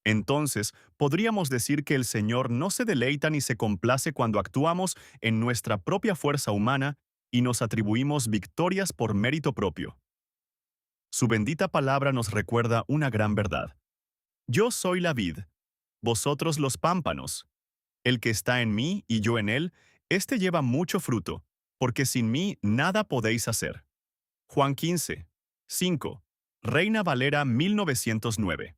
Entonces, podríamos decir que el Señor no se deleita ni se complace cuando actuamos en nuestra propia fuerza humana y nos atribuimos victorias por mérito propio. Su bendita palabra nos recuerda una gran verdad. Yo soy la vid, vosotros los pámpanos. El que está en mí y yo en él, éste lleva mucho fruto, porque sin mí nada podéis hacer. Juan 15, 5. Reina Valera 1909.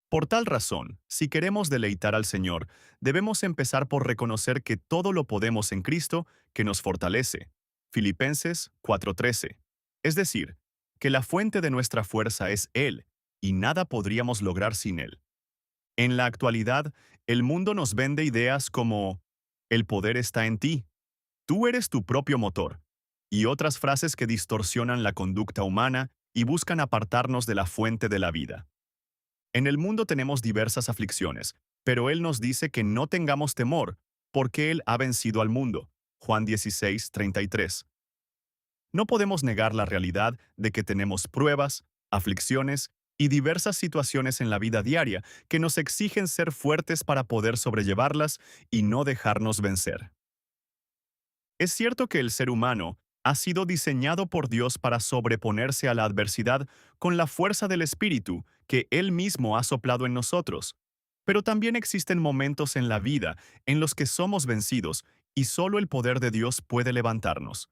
Por tal razón, si queremos deleitar al Señor, debemos empezar por reconocer que todo lo podemos en Cristo, que nos fortalece. Filipenses 4:13. Es decir, que la fuente de nuestra fuerza es Él, y nada podríamos lograr sin Él. En la actualidad, el mundo nos vende ideas como el poder está en ti, tú eres tu propio motor, y otras frases que distorsionan la conducta humana y buscan apartarnos de la fuente de la vida. En el mundo tenemos diversas aflicciones, pero Él nos dice que no tengamos temor, porque Él ha vencido al mundo. Juan 16:33. No podemos negar la realidad de que tenemos pruebas, aflicciones y diversas situaciones en la vida diaria que nos exigen ser fuertes para poder sobrellevarlas y no dejarnos vencer. Es cierto que el ser humano ha sido diseñado por Dios para sobreponerse a la adversidad con la fuerza del Espíritu que Él mismo ha soplado en nosotros. Pero también existen momentos en la vida en los que somos vencidos y solo el poder de Dios puede levantarnos.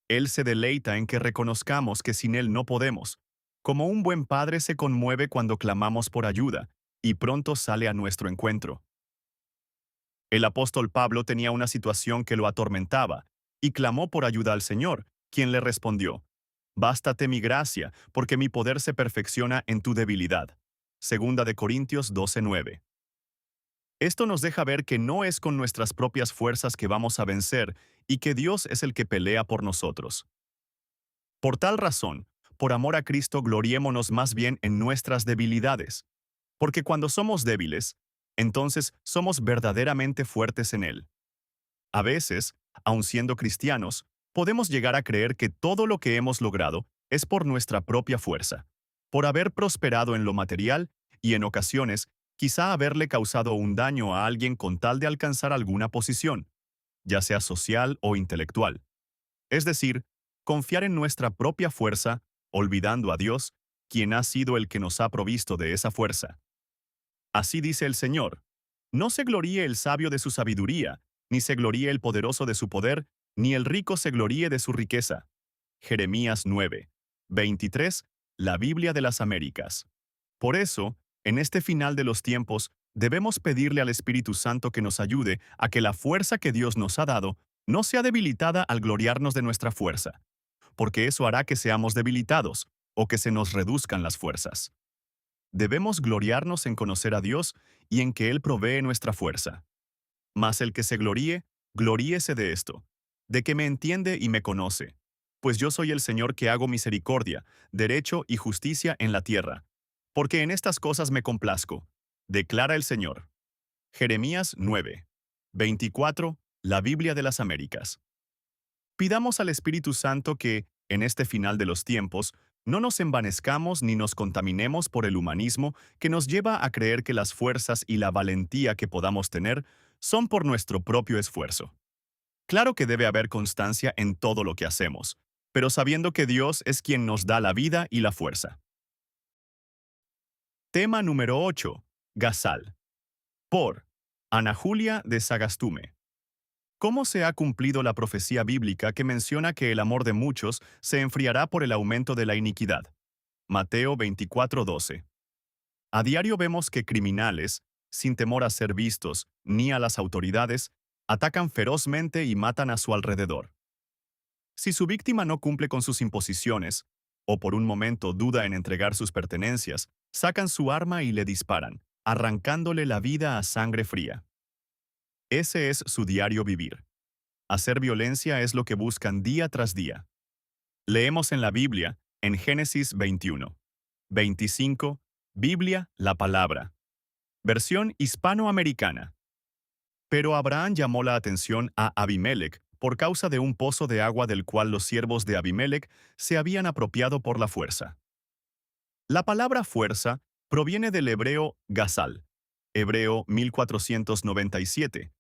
Él se deleita en que reconozcamos que sin Él no podemos. Como un buen padre se conmueve cuando clamamos por ayuda, y pronto sale a nuestro encuentro. El apóstol Pablo tenía una situación que lo atormentaba, y clamó por ayuda al Señor, quien le respondió, «Bástate mi gracia, porque mi poder se perfecciona en tu debilidad». Segunda de Corintios 12:9. Esto nos deja ver que no es con nuestras propias fuerzas que vamos a vencer, y que Dios es el que pelea por nosotros. Por tal razón, por amor a Cristo, gloriémonos más bien en nuestras debilidades, porque cuando somos débiles, entonces somos verdaderamente fuertes en Él. A veces, aun siendo cristianos, podemos llegar a creer que todo lo que hemos logrado es por nuestra propia fuerza, por haber prosperado en lo material y en ocasiones, quizá haberle causado un daño a alguien con tal de alcanzar alguna posición, ya sea social o intelectual. Es decir, confiar en nuestra propia fuerza, olvidando a Dios, quien ha sido el que nos ha provisto de esa fuerza. Así dice el Señor: «No se gloríe el sabio de su sabiduría, ni se gloríe el poderoso de su poder, ni el rico se gloríe de su riqueza». Jeremías 9:23, la Biblia de las Américas. Por eso, en este final de los tiempos, debemos pedirle al Espíritu Santo que nos ayude a que la fuerza que Dios nos ha dado no sea debilitada al gloriarnos de nuestra fuerza, porque eso hará que seamos debilitados o que se nos reduzcan las fuerzas. Debemos gloriarnos en conocer a Dios y en que Él provee nuestra fuerza. Mas el que se gloríe, gloríese de esto, de que me entiende y me conoce, pues yo soy el Señor que hago misericordia, derecho y justicia en la tierra, porque en estas cosas me complazco, declara el Señor. Jeremías 9:24, la Biblia de las Américas. Pidamos al Espíritu Santo que, en este final de los tiempos, no nos envanezcamos ni nos contaminemos por el humanismo que nos lleva a creer que las fuerzas y la valentía que podamos tener son por nuestro propio esfuerzo. Claro que debe haber constancia en todo lo que hacemos, pero sabiendo que Dios es quien nos da la vida y la fuerza. Tema número 8. Gazal. Por Ana Julia de Sagastume. ¿Cómo se ha cumplido la profecía bíblica que menciona que el amor de muchos se enfriará por el aumento de la iniquidad? Mateo 24:12. A diario vemos que criminales, sin temor a ser vistos ni a las autoridades, atacan ferozmente y matan a su alrededor. Si su víctima no cumple con sus imposiciones, o por un momento duda en entregar sus pertenencias, sacan su arma y le disparan, arrancándole la vida a sangre fría. Ese es su diario vivir. Hacer violencia es lo que buscan día tras día. Leemos en la Biblia, en Génesis 21:25, Biblia, la palabra. Versión hispanoamericana. Pero Abraham llamó la atención a Abimelech por causa de un pozo de agua del cual los siervos de Abimelech se habían apropiado por la fuerza. La palabra fuerza proviene del hebreo gazal, hebreo 1497,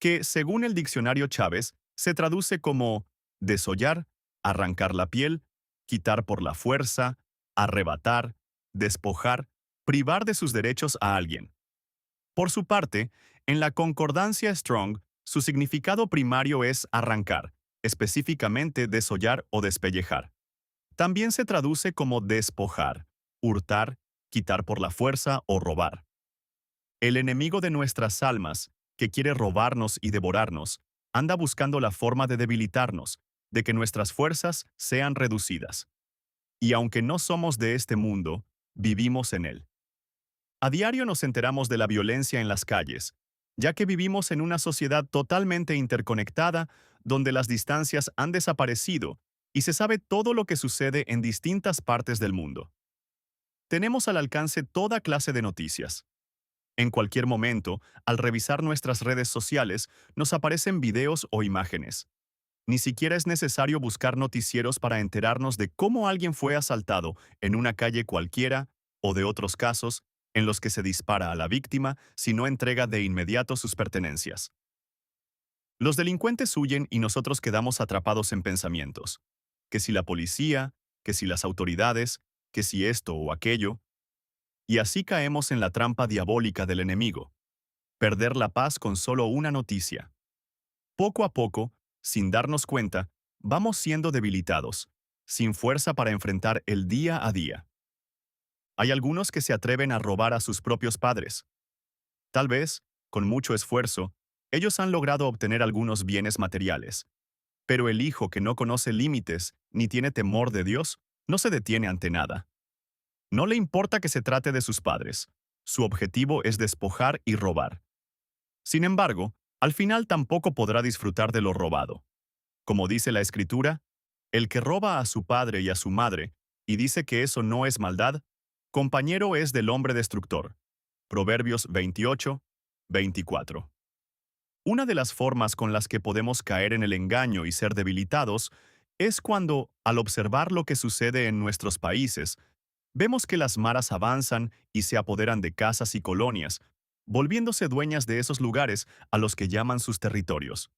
que, según el diccionario Chávez, se traduce como desollar, arrancar la piel, quitar por la fuerza, arrebatar, despojar, privar de sus derechos a alguien. Por su parte, en la concordancia Strong, su significado primario es arrancar, específicamente desollar o despellejar. También se traduce como despojar, hurtar, quitar por la fuerza o robar. El enemigo de nuestras almas, que quiere robarnos y devorarnos, anda buscando la forma de debilitarnos, de que nuestras fuerzas sean reducidas. Y aunque no somos de este mundo, vivimos en él. A diario nos enteramos de la violencia en las calles, ya que vivimos en una sociedad totalmente interconectada, donde las distancias han desaparecido y se sabe todo lo que sucede en distintas partes del mundo. Tenemos al alcance toda clase de noticias. En cualquier momento, al revisar nuestras redes sociales, nos aparecen videos o imágenes. Ni siquiera es necesario buscar noticieros para enterarnos de cómo alguien fue asaltado en una calle cualquiera o de otros casos en los que se dispara a la víctima si no entrega de inmediato sus pertenencias. Los delincuentes huyen y nosotros quedamos atrapados en pensamientos. Que si la policía, que si las autoridades, que si esto o aquello. Y así caemos en la trampa diabólica del enemigo. Perder la paz con solo una noticia. Poco a poco, sin darnos cuenta, vamos siendo debilitados, sin fuerza para enfrentar el día a día. Hay algunos que se atreven a robar a sus propios padres. Tal vez, con mucho esfuerzo, ellos han logrado obtener algunos bienes materiales. Pero el hijo que no conoce límites ni tiene temor de Dios, no se detiene ante nada. No le importa que se trate de sus padres. Su objetivo es despojar y robar. Sin embargo, al final tampoco podrá disfrutar de lo robado. Como dice la Escritura, el que roba a su padre y a su madre, y dice que eso no es maldad, compañero es del hombre destructor. Proverbios 28, 24. Una de las formas con las que podemos caer en el engaño y ser debilitados es cuando, al observar lo que sucede en nuestros países, vemos que las maras avanzan y se apoderan de casas y colonias, volviéndose dueñas de esos lugares a los que llaman sus territorios.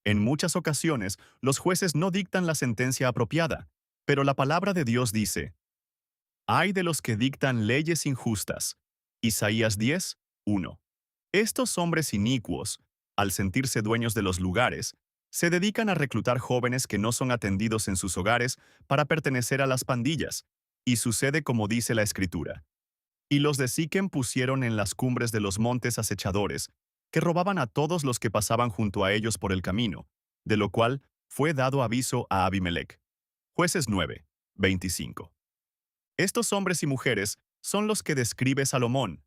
En muchas ocasiones, los jueces no dictan la sentencia apropiada, pero la palabra de Dios dice: «Ay de los que dictan leyes injustas». Isaías 10, 1. Estos hombres inicuos, al sentirse dueños de los lugares, se dedican a reclutar jóvenes que no son atendidos en sus hogares para pertenecer a las pandillas, y sucede como dice la Escritura. Y los de Siquem pusieron en las cumbres de los montes acechadores, que robaban a todos los que pasaban junto a ellos por el camino, de lo cual fue dado aviso a Abimelech. Jueces 9, 25. Estos hombres y mujeres son los que describe Salomón.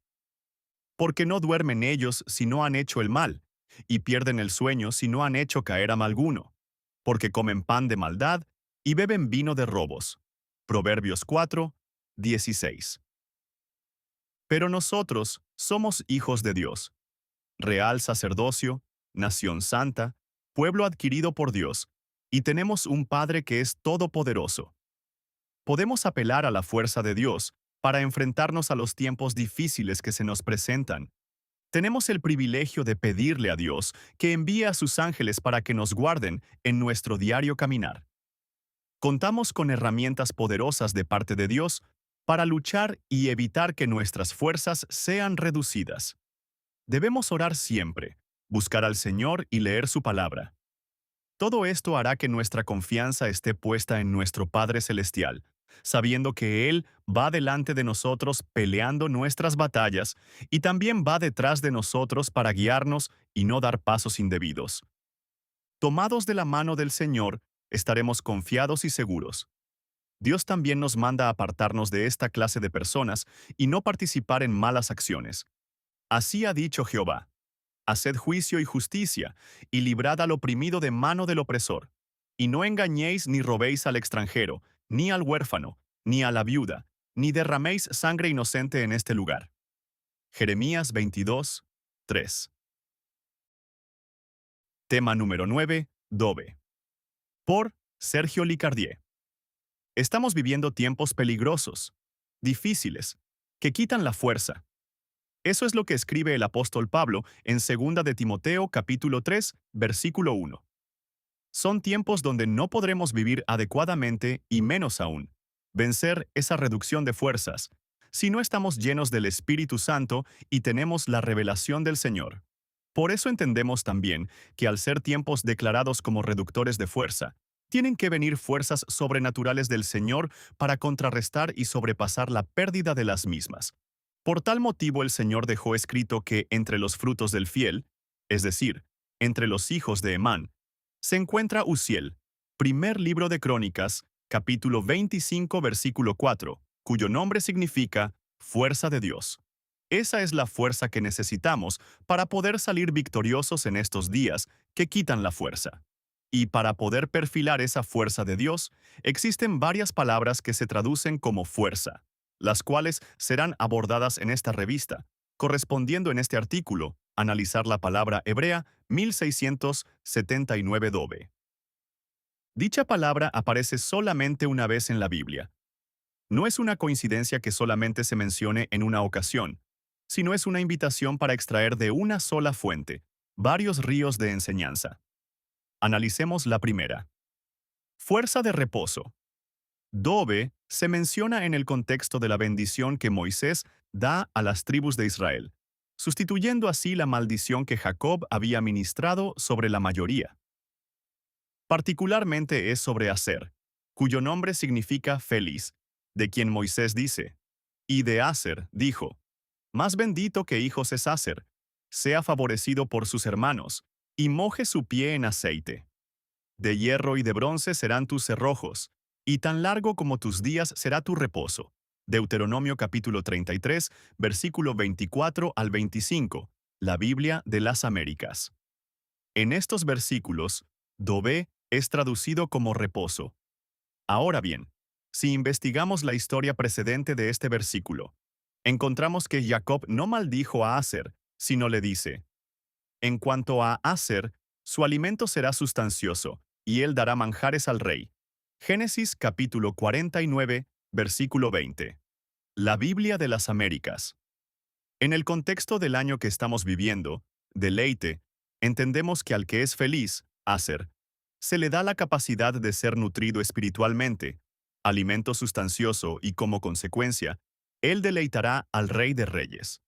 Porque no duermen ellos si no han hecho el mal, y pierden el sueño si no han hecho caer a malguno, porque comen pan de maldad y beben vino de robos. Proverbios 4, 16. Pero nosotros somos hijos de Dios, real sacerdocio, nación santa, pueblo adquirido por Dios, y tenemos un Padre que es todopoderoso. Podemos apelar a la fuerza de Dios para enfrentarnos a los tiempos difíciles que se nos presentan. Tenemos el privilegio de pedirle a Dios que envíe a sus ángeles para que nos guarden en nuestro diario caminar. Contamos con herramientas poderosas de parte de Dios para luchar y evitar que nuestras fuerzas sean reducidas. Debemos orar siempre, buscar al Señor y leer su palabra. Todo esto hará que nuestra confianza esté puesta en nuestro Padre Celestial, sabiendo que Él va delante de nosotros peleando nuestras batallas y también va detrás de nosotros para guiarnos y no dar pasos indebidos. Tomados de la mano del Señor, estaremos confiados y seguros. Dios también nos manda a apartarnos de esta clase de personas y no participar en malas acciones. Así ha dicho Jehová: haced juicio y justicia, y librad al oprimido de mano del opresor. Y no engañéis ni robéis al extranjero, ni al huérfano, ni a la viuda, ni derraméis sangre inocente en este lugar. Jeremías 22, 3. Tema número 9. Dove. Por Sergio Licardier. Estamos viviendo tiempos peligrosos, difíciles, que quitan la fuerza. Eso es lo que escribe el apóstol Pablo en 2 de Timoteo capítulo 3, versículo 1. Son tiempos donde no podremos vivir adecuadamente y menos aún vencer esa reducción de fuerzas si no estamos llenos del Espíritu Santo y tenemos la revelación del Señor. Por eso entendemos también que al ser tiempos declarados como reductores de fuerza, Tienen que venir fuerzas sobrenaturales del Señor para contrarrestar y sobrepasar la pérdida de las mismas. Por tal motivo el Señor dejó escrito que entre los frutos del fiel, es decir, entre los hijos de Emán, se encuentra Uziel, primer libro de Crónicas, capítulo 25, versículo 4, cuyo nombre significa fuerza de Dios. Esa es la fuerza que necesitamos para poder salir victoriosos en estos días que quitan la fuerza. Y para poder perfilar esa fuerza de Dios, existen varias palabras que se traducen como fuerza, las cuales serán abordadas en esta revista, correspondiendo en este artículo, analizar la palabra hebrea 1679 dobe. Dicha palabra aparece solamente una vez en la Biblia. No es una coincidencia que solamente se mencione en una ocasión, sino es una invitación para extraer de una sola fuente varios ríos de enseñanza. Analicemos la primera. Fuerza de reposo. Dobe se menciona en el contexto de la bendición que Moisés da a las tribus de Israel, sustituyendo así la maldición que Jacob había ministrado sobre la mayoría. Particularmente es sobre Aser, cuyo nombre significa feliz, de quien Moisés dice, y de Aser dijo, más bendito que hijos es Aser, sea favorecido por sus hermanos, y moje su pie en aceite. De hierro y de bronce serán tus cerrojos, y tan largo como tus días será tu reposo. Deuteronomio capítulo 33, versículo 24 al 25, la Biblia de las Américas. En estos versículos, Dobe es traducido como reposo. Ahora bien, si investigamos la historia precedente de este versículo, encontramos que Jacob no maldijo a Aser, sino le dice, en cuanto a Aser, su alimento será sustancioso, y él dará manjares al rey. Génesis capítulo 49, versículo 20. La Biblia de las Américas. En el contexto del año que estamos viviendo, deleite, entendemos que al que es feliz, Aser, se le da la capacidad de ser nutrido espiritualmente, alimento sustancioso y como consecuencia, él deleitará al Rey de Reyes.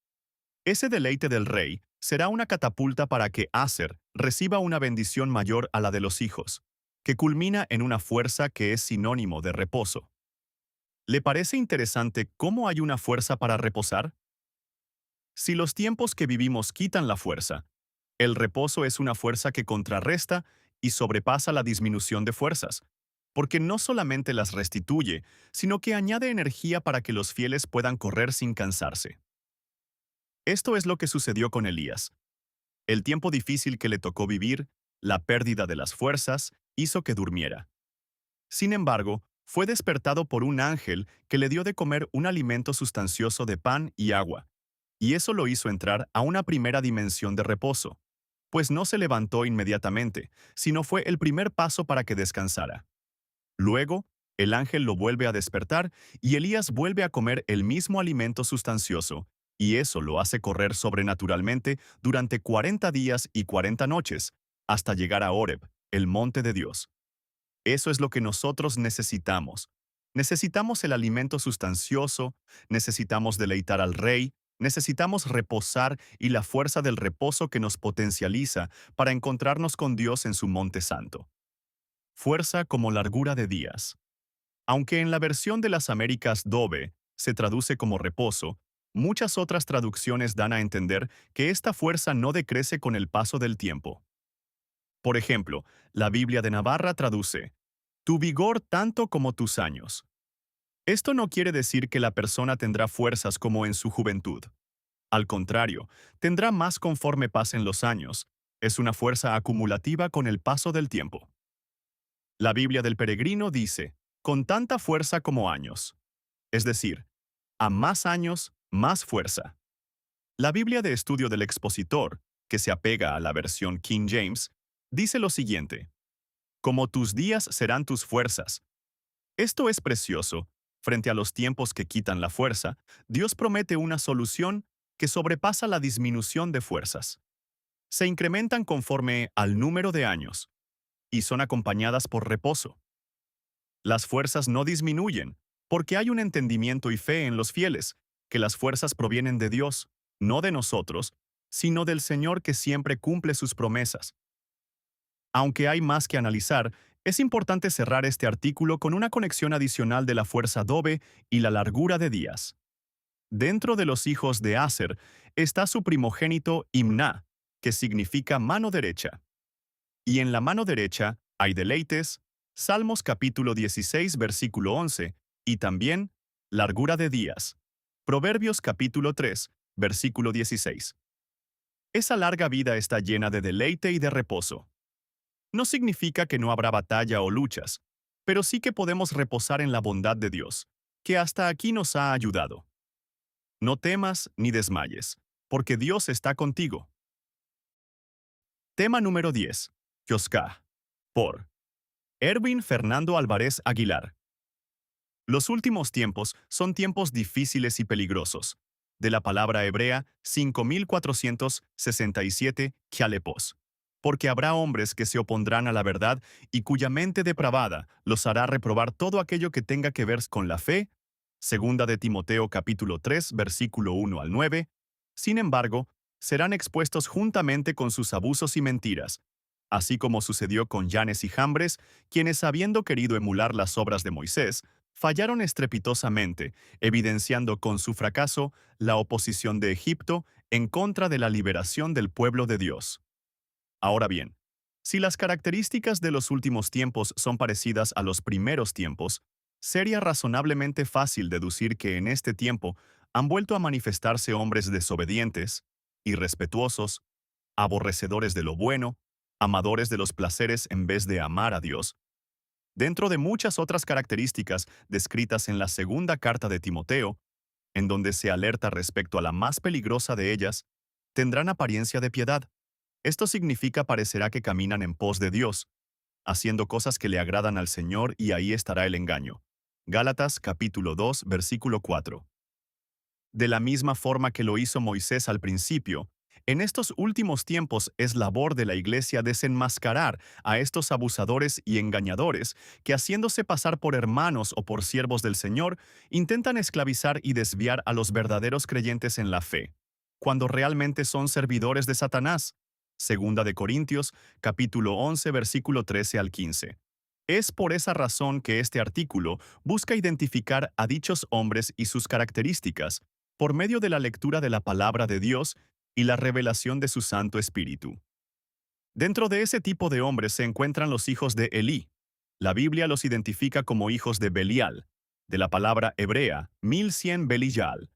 Ese deleite del rey será una catapulta para que Aser reciba una bendición mayor a la de los hijos, que culmina en una fuerza que es sinónimo de reposo. ¿Le parece interesante cómo hay una fuerza para reposar? Si los tiempos que vivimos quitan la fuerza, el reposo es una fuerza que contrarresta y sobrepasa la disminución de fuerzas, porque no solamente las restituye, sino que añade energía para que los fieles puedan correr sin cansarse. Esto es lo que sucedió con Elías. El tiempo difícil que le tocó vivir, la pérdida de las fuerzas, hizo que durmiera. Sin embargo, fue despertado por un ángel que le dio de comer un alimento sustancioso de pan y agua, y eso lo hizo entrar a una primera dimensión de reposo, pues no se levantó inmediatamente, sino fue el primer paso para que descansara. Luego, el ángel lo vuelve a despertar y Elías vuelve a comer el mismo alimento sustancioso, y eso lo hace correr sobrenaturalmente durante 40 días y 40 noches, hasta llegar a Horeb, el monte de Dios. Eso es lo que nosotros necesitamos. Necesitamos el alimento sustancioso, necesitamos deleitar al Rey, necesitamos reposar y la fuerza del reposo que nos potencializa para encontrarnos con Dios en su monte santo. Fuerza como largura de días. Aunque en la versión de las Américas Dobe se traduce como reposo, muchas otras traducciones dan a entender que esta fuerza no decrece con el paso del tiempo. Por ejemplo, la Biblia de Navarra traduce, tu vigor tanto como tus años. Esto no quiere decir que la persona tendrá fuerzas como en su juventud. Al contrario, tendrá más conforme pasen los años. Es una fuerza acumulativa con el paso del tiempo. La Biblia del Peregrino dice, con tanta fuerza como años. Es decir, a más años, más fuerza. La Biblia de Estudio del Expositor, que se apega a la versión King James, dice lo siguiente, como tus días serán tus fuerzas. Esto es precioso. Frente a los tiempos que quitan la fuerza, Dios promete una solución que sobrepasa la disminución de fuerzas. Se incrementan conforme al número de años y son acompañadas por reposo. Las fuerzas no disminuyen, porque hay un entendimiento y fe en los fieles, que las fuerzas provienen de Dios, no de nosotros, sino del Señor que siempre cumple sus promesas. Aunque hay más que analizar, Es importante cerrar este artículo con una conexión adicional de la fuerza Dobe y la largura de días. Dentro de los hijos de Aser está su primogénito Imná, que significa mano derecha. Y en la mano derecha hay deleites, Salmos capítulo 16, versículo 11, y también largura de días. Proverbios capítulo 3, versículo 16. Esa larga vida está llena de deleite y de reposo. No significa que no habrá batalla o luchas, pero sí que podemos reposar en la bondad de Dios, que hasta aquí nos ha ayudado. No temas ni desmayes, porque Dios está contigo. Tema número 10. Yosca. Por Erwin Fernando Álvarez Aguilar. Los últimos tiempos son tiempos difíciles y peligrosos. De la palabra hebrea 5467, kialepos. Porque habrá hombres que se opondrán a la verdad y cuya mente depravada los hará reprobar todo aquello que tenga que ver con la fe. Segunda de Timoteo capítulo 3, versículo 1 al 9. Sin embargo, serán expuestos juntamente con sus abusos y mentiras, así como sucedió con Yanes y Jambres, quienes habiendo querido emular las obras de Moisés, fallaron estrepitosamente, evidenciando con su fracaso la oposición de Egipto en contra de la liberación del pueblo de Dios. Ahora bien, si las características de los últimos tiempos son parecidas a los primeros tiempos, sería razonablemente fácil deducir que en este tiempo han vuelto a manifestarse hombres desobedientes, irrespetuosos, aborrecedores de lo bueno, amadores de los placeres en vez de amar a Dios, dentro de muchas otras características descritas en la segunda carta de Timoteo, en donde se alerta respecto a la más peligrosa de ellas, tendrán apariencia de piedad. Esto significa parecerá que caminan en pos de Dios, haciendo cosas que le agradan al Señor, y ahí estará el engaño. Gálatas capítulo 2, versículo 4. De la misma forma que lo hizo Moisés al principio, en estos últimos tiempos es labor de la Iglesia desenmascarar a estos abusadores y engañadores que, haciéndose pasar por hermanos o por siervos del Señor, intentan esclavizar y desviar a los verdaderos creyentes en la fe, cuando realmente son servidores de Satanás. Segunda de Corintios, capítulo 11, versículo 13 al 15. Es por esa razón que este artículo busca identificar a dichos hombres y sus características, por medio de la lectura de la palabra de Dios y la revelación de su Santo Espíritu. Dentro de ese tipo de hombres se encuentran los hijos de Elí. La Biblia los identifica como hijos de Belial, de la palabra hebrea 1100 Belijal,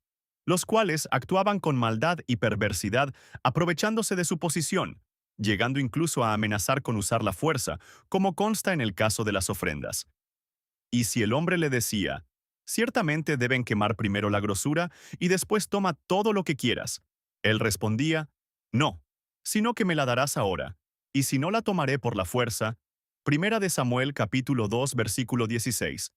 los cuales actuaban con maldad y perversidad aprovechándose de su posición, llegando incluso a amenazar con usar la fuerza, como consta en el caso de las ofrendas. Y si el hombre le decía, ciertamente deben quemar primero la grosura y después toma todo lo que quieras, él respondía, no, sino que me la darás ahora, y si no la tomaré por la fuerza. Primera de Samuel capítulo 2 versículo 16,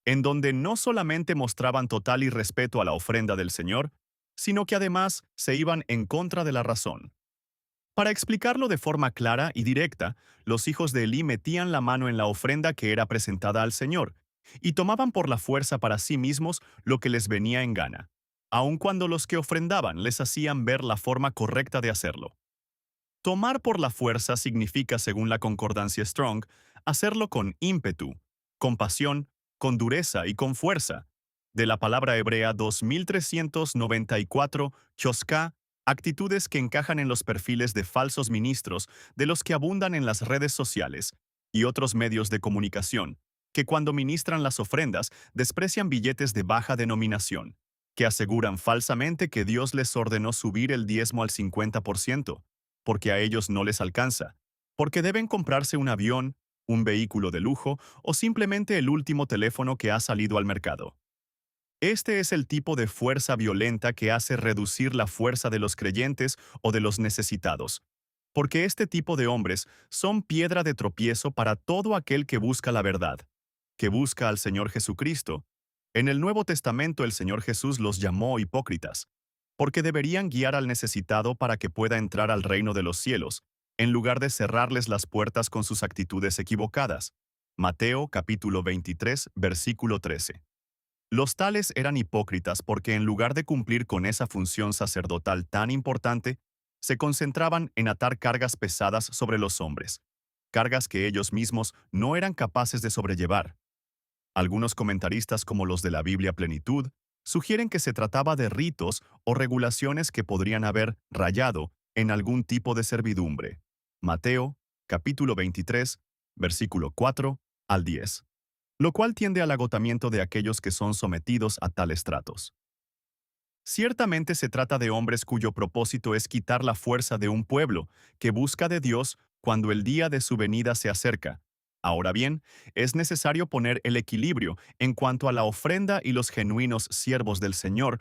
en donde no solamente mostraban total irrespeto a la ofrenda del Señor, sino que además se iban en contra de la razón. Para explicarlo de forma clara y directa, los hijos de Elí metían la mano en la ofrenda que era presentada al Señor, y tomaban por la fuerza para sí mismos lo que les venía en gana, aun cuando los que ofrendaban les hacían ver la forma correcta de hacerlo. Tomar por la fuerza significa, según la concordancia Strong, hacerlo con ímpetu, con pasión, con dureza y con fuerza. De la palabra hebrea 2394, choska, actitudes que encajan en los perfiles de falsos ministros de los que abundan en las redes sociales y otros medios de comunicación, que cuando ministran las ofrendas desprecian billetes de baja denominación, que aseguran falsamente que Dios les ordenó subir el diezmo al 50%, porque a ellos no les alcanza, porque deben comprarse un avión, un vehículo de lujo o simplemente el último teléfono que ha salido al mercado. Este es el tipo de fuerza violenta que hace reducir la fuerza de los creyentes o de los necesitados, porque este tipo de hombres son piedra de tropiezo para todo aquel que busca la verdad, que busca al Señor Jesucristo. En el Nuevo Testamento el Señor Jesús los llamó hipócritas, porque deberían guiar al necesitado para que pueda entrar al reino de los cielos, en lugar de cerrarles las puertas con sus actitudes equivocadas. Mateo capítulo 23, versículo 13. Los tales eran hipócritas porque en lugar de cumplir con esa función sacerdotal tan importante, se concentraban en atar cargas pesadas sobre los hombres, cargas que ellos mismos no eran capaces de sobrellevar. Algunos comentaristas, como los de la Biblia Plenitud, sugieren que se trataba de ritos o regulaciones que podrían haber rayado en algún tipo de servidumbre. Mateo, capítulo 23, versículo 4 al 10, lo cual tiende al agotamiento de aquellos que son sometidos a tales tratos. Ciertamente se trata de hombres cuyo propósito es quitar la fuerza de un pueblo que busca de Dios cuando el día de su venida se acerca. Ahora bien, es necesario poner el equilibrio en cuanto a la ofrenda y los genuinos siervos del Señor.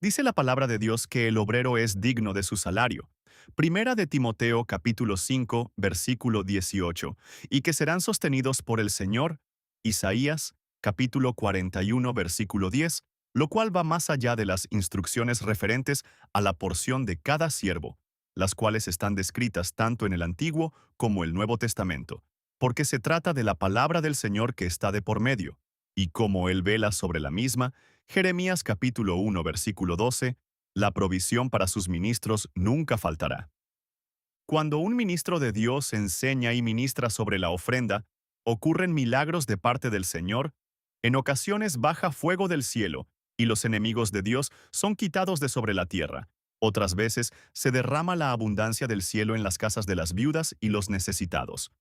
Dice la palabra de Dios que el obrero es digno de su salario. Primera de Timoteo capítulo 5, versículo 18, y que serán sostenidos por el Señor. Isaías capítulo 41, versículo 10, lo cual va más allá de las instrucciones referentes a la porción de cada siervo, las cuales están descritas tanto en el Antiguo como el Nuevo Testamento, porque se trata de la palabra del Señor que está de por medio, y como Él vela sobre la misma. Jeremías capítulo 1, versículo 12, la provisión para sus ministros nunca faltará. Cuando un ministro de Dios enseña y ministra sobre la ofrenda, ocurren milagros de parte del Señor. En ocasiones baja fuego del cielo, y los enemigos de Dios son quitados de sobre la tierra. Otras veces se derrama la abundancia del cielo en las casas de las viudas y los necesitados.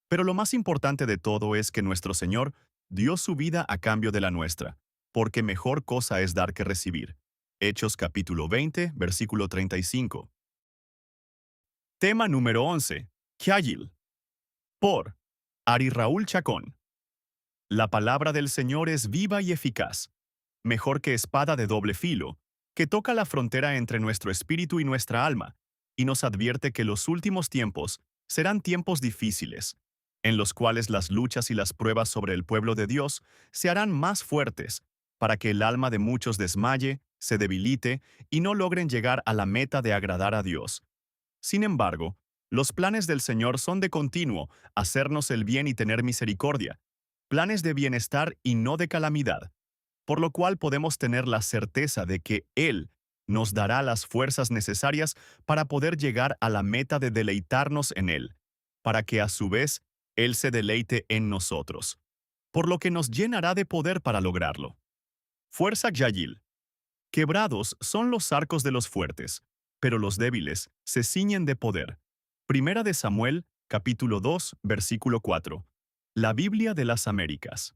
Pero lo más importante de todo es que nuestro Señor dio su vida a cambio de la nuestra, porque mejor cosa es dar que recibir. Hechos capítulo 20, versículo 35. Tema número 11. Kyayil. Por Ari Raúl Chacón. La palabra del Señor es viva y eficaz, mejor que espada de doble filo, que toca la frontera entre nuestro espíritu y nuestra alma, y nos advierte que los últimos tiempos serán tiempos difíciles, en los cuales las luchas y las pruebas sobre el pueblo de Dios se harán más fuertes, para que el alma de muchos desmaye, se debilite y no logren llegar a la meta de agradar a Dios. Sin embargo, los planes del Señor son de continuo hacernos el bien y tener misericordia, planes de bienestar y no de calamidad, por lo cual podemos tener la certeza de que Él nos dará las fuerzas necesarias para poder llegar a la meta de deleitarnos en Él, para que a su vez Él se deleite en nosotros, por lo que nos llenará de poder para lograrlo. Fuerza Yayil. Quebrados son los arcos de los fuertes, pero los débiles se ciñen de poder. Primera de Samuel, capítulo 2, versículo 4. La Biblia de las Américas.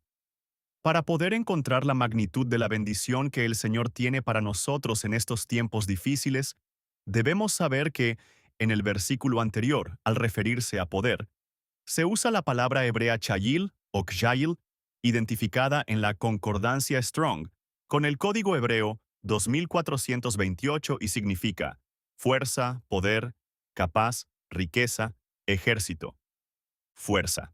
Para poder encontrar la magnitud de la bendición que el Señor tiene para nosotros en estos tiempos difíciles, debemos saber que, en el versículo anterior, al referirse a poder, se usa la palabra hebrea chayil o kjayil, identificada en la concordancia Strong, con el código hebreo 2428 y significa fuerza, poder, capaz, riqueza, ejército. Fuerza.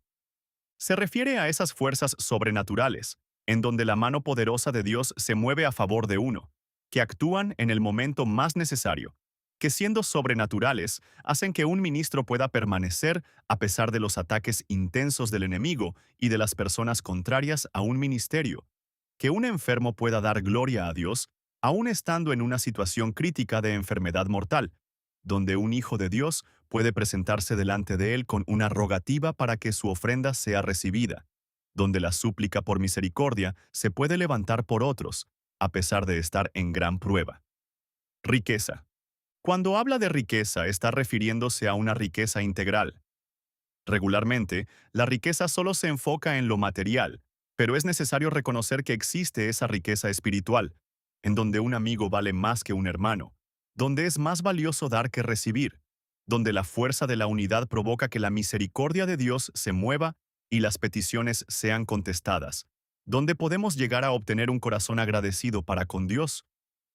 Se refiere a esas fuerzas sobrenaturales, en donde la mano poderosa de Dios se mueve a favor de uno, que actúan en el momento más necesario, que siendo sobrenaturales, hacen que un ministro pueda permanecer a pesar de los ataques intensos del enemigo y de las personas contrarias a un ministerio, que un enfermo pueda dar gloria a Dios, aun estando en una situación crítica de enfermedad mortal, donde un hijo de Dios puede presentarse delante de él con una rogativa para que su ofrenda sea recibida, donde la súplica por misericordia se puede levantar por otros, a pesar de estar en gran prueba. Riqueza. Cuando habla de riqueza, está refiriéndose a una riqueza integral. Regularmente, la riqueza solo se enfoca en lo material, pero es necesario reconocer que existe esa riqueza espiritual, en donde un amigo vale más que un hermano, donde es más valioso dar que recibir, donde la fuerza de la unidad provoca que la misericordia de Dios se mueva y las peticiones sean contestadas, donde podemos llegar a obtener un corazón agradecido para con Dios,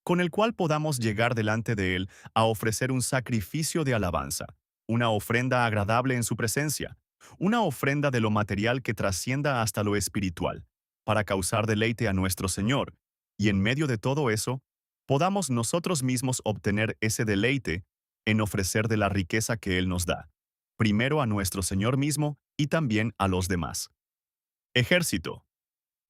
con el cual podamos llegar delante de Él a ofrecer un sacrificio de alabanza, una ofrenda agradable en su presencia, una ofrenda de lo material que trascienda hasta lo espiritual, para causar deleite a nuestro Señor, y en medio de todo eso, podamos nosotros mismos obtener ese deleite en ofrecer de la riqueza que Él nos da, primero a nuestro Señor mismo y también a los demás. Ejército.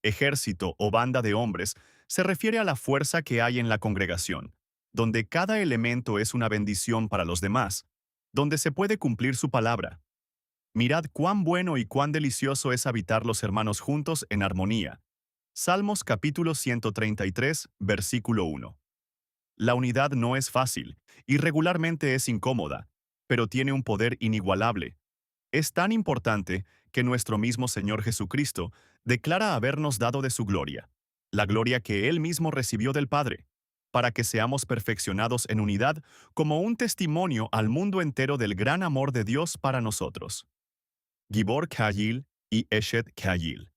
Ejército o banda de hombres se refiere a la fuerza que hay en la congregación, donde cada elemento es una bendición para los demás, donde se puede cumplir su palabra. Mirad cuán bueno y cuán delicioso es habitar los hermanos juntos en armonía. Salmos capítulo 133, versículo 1. La unidad no es fácil, y regularmente es incómoda, pero tiene un poder inigualable. Es tan importante que nuestro mismo Señor Jesucristo declara habernos dado de su gloria, la gloria que Él mismo recibió del Padre, para que seamos perfeccionados en unidad como un testimonio al mundo entero del gran amor de Dios para nosotros. Gibor Kayil y Eshet Kayil.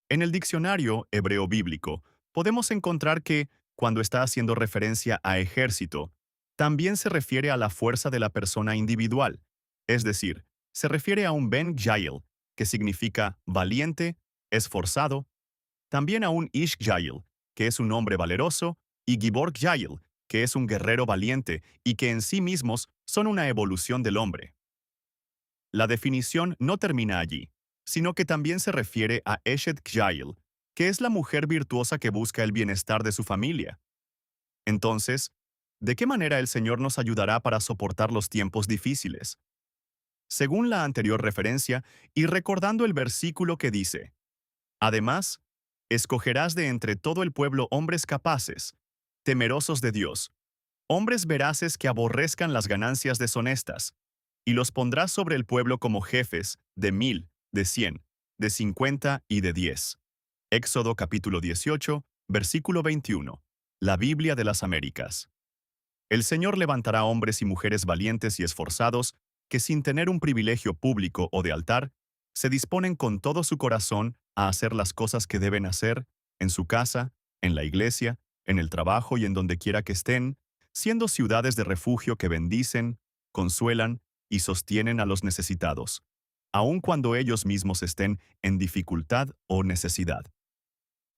En el diccionario hebreo bíblico, podemos encontrar que, cuando está haciendo referencia a ejército, también se refiere a la fuerza de la persona individual, es decir, se refiere a un Ben Jail, que significa valiente, esforzado, también a un Ish Jail, que es un hombre valeroso, y Gibor Jail, que es un guerrero valiente y que en sí mismos son una evolución del hombre. La definición no termina allí, sino que también se refiere a Eshet Jail, que es la mujer virtuosa que busca el bienestar de su familia. Entonces, ¿de qué manera el Señor nos ayudará para soportar los tiempos difíciles? Según la anterior referencia, y recordando el versículo que dice, además, escogerás de entre todo el pueblo hombres capaces, temerosos de Dios, hombres veraces que aborrezcan las ganancias deshonestas, y los pondrás sobre el pueblo como jefes de 1000, de 100, de 50 y de 10. Éxodo capítulo 18, versículo 21. La Biblia de las Américas. El Señor levantará hombres y mujeres valientes y esforzados que sin tener un privilegio público o de altar, se disponen con todo su corazón a hacer las cosas que deben hacer, en su casa, en la iglesia, en el trabajo y en donde quiera que estén, siendo ciudades de refugio que bendicen, consuelan y sostienen a los necesitados, aun cuando ellos mismos estén en dificultad o necesidad.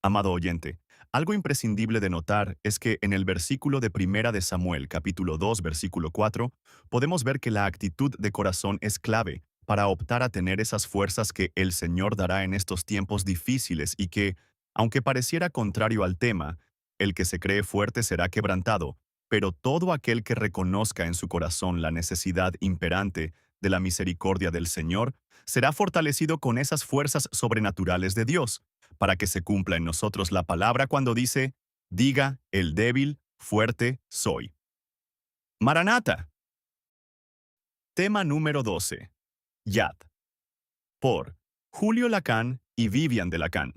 Amado oyente, algo imprescindible de notar es que en el versículo de Primera de Samuel, capítulo 2, versículo 4, podemos ver que la actitud de corazón es clave para optar a tener esas fuerzas que el Señor dará en estos tiempos difíciles y que, aunque pareciera contrario al tema, el que se cree fuerte será quebrantado, pero todo aquel que reconozca en su corazón la necesidad imperante de la misericordia del Señor será fortalecido con esas fuerzas sobrenaturales de Dios, para que se cumpla en nosotros la palabra cuando dice, diga el débil, fuerte soy. Maranata. Tema número 12. Yad. Por Julio Lacan y Vivian de Lacan.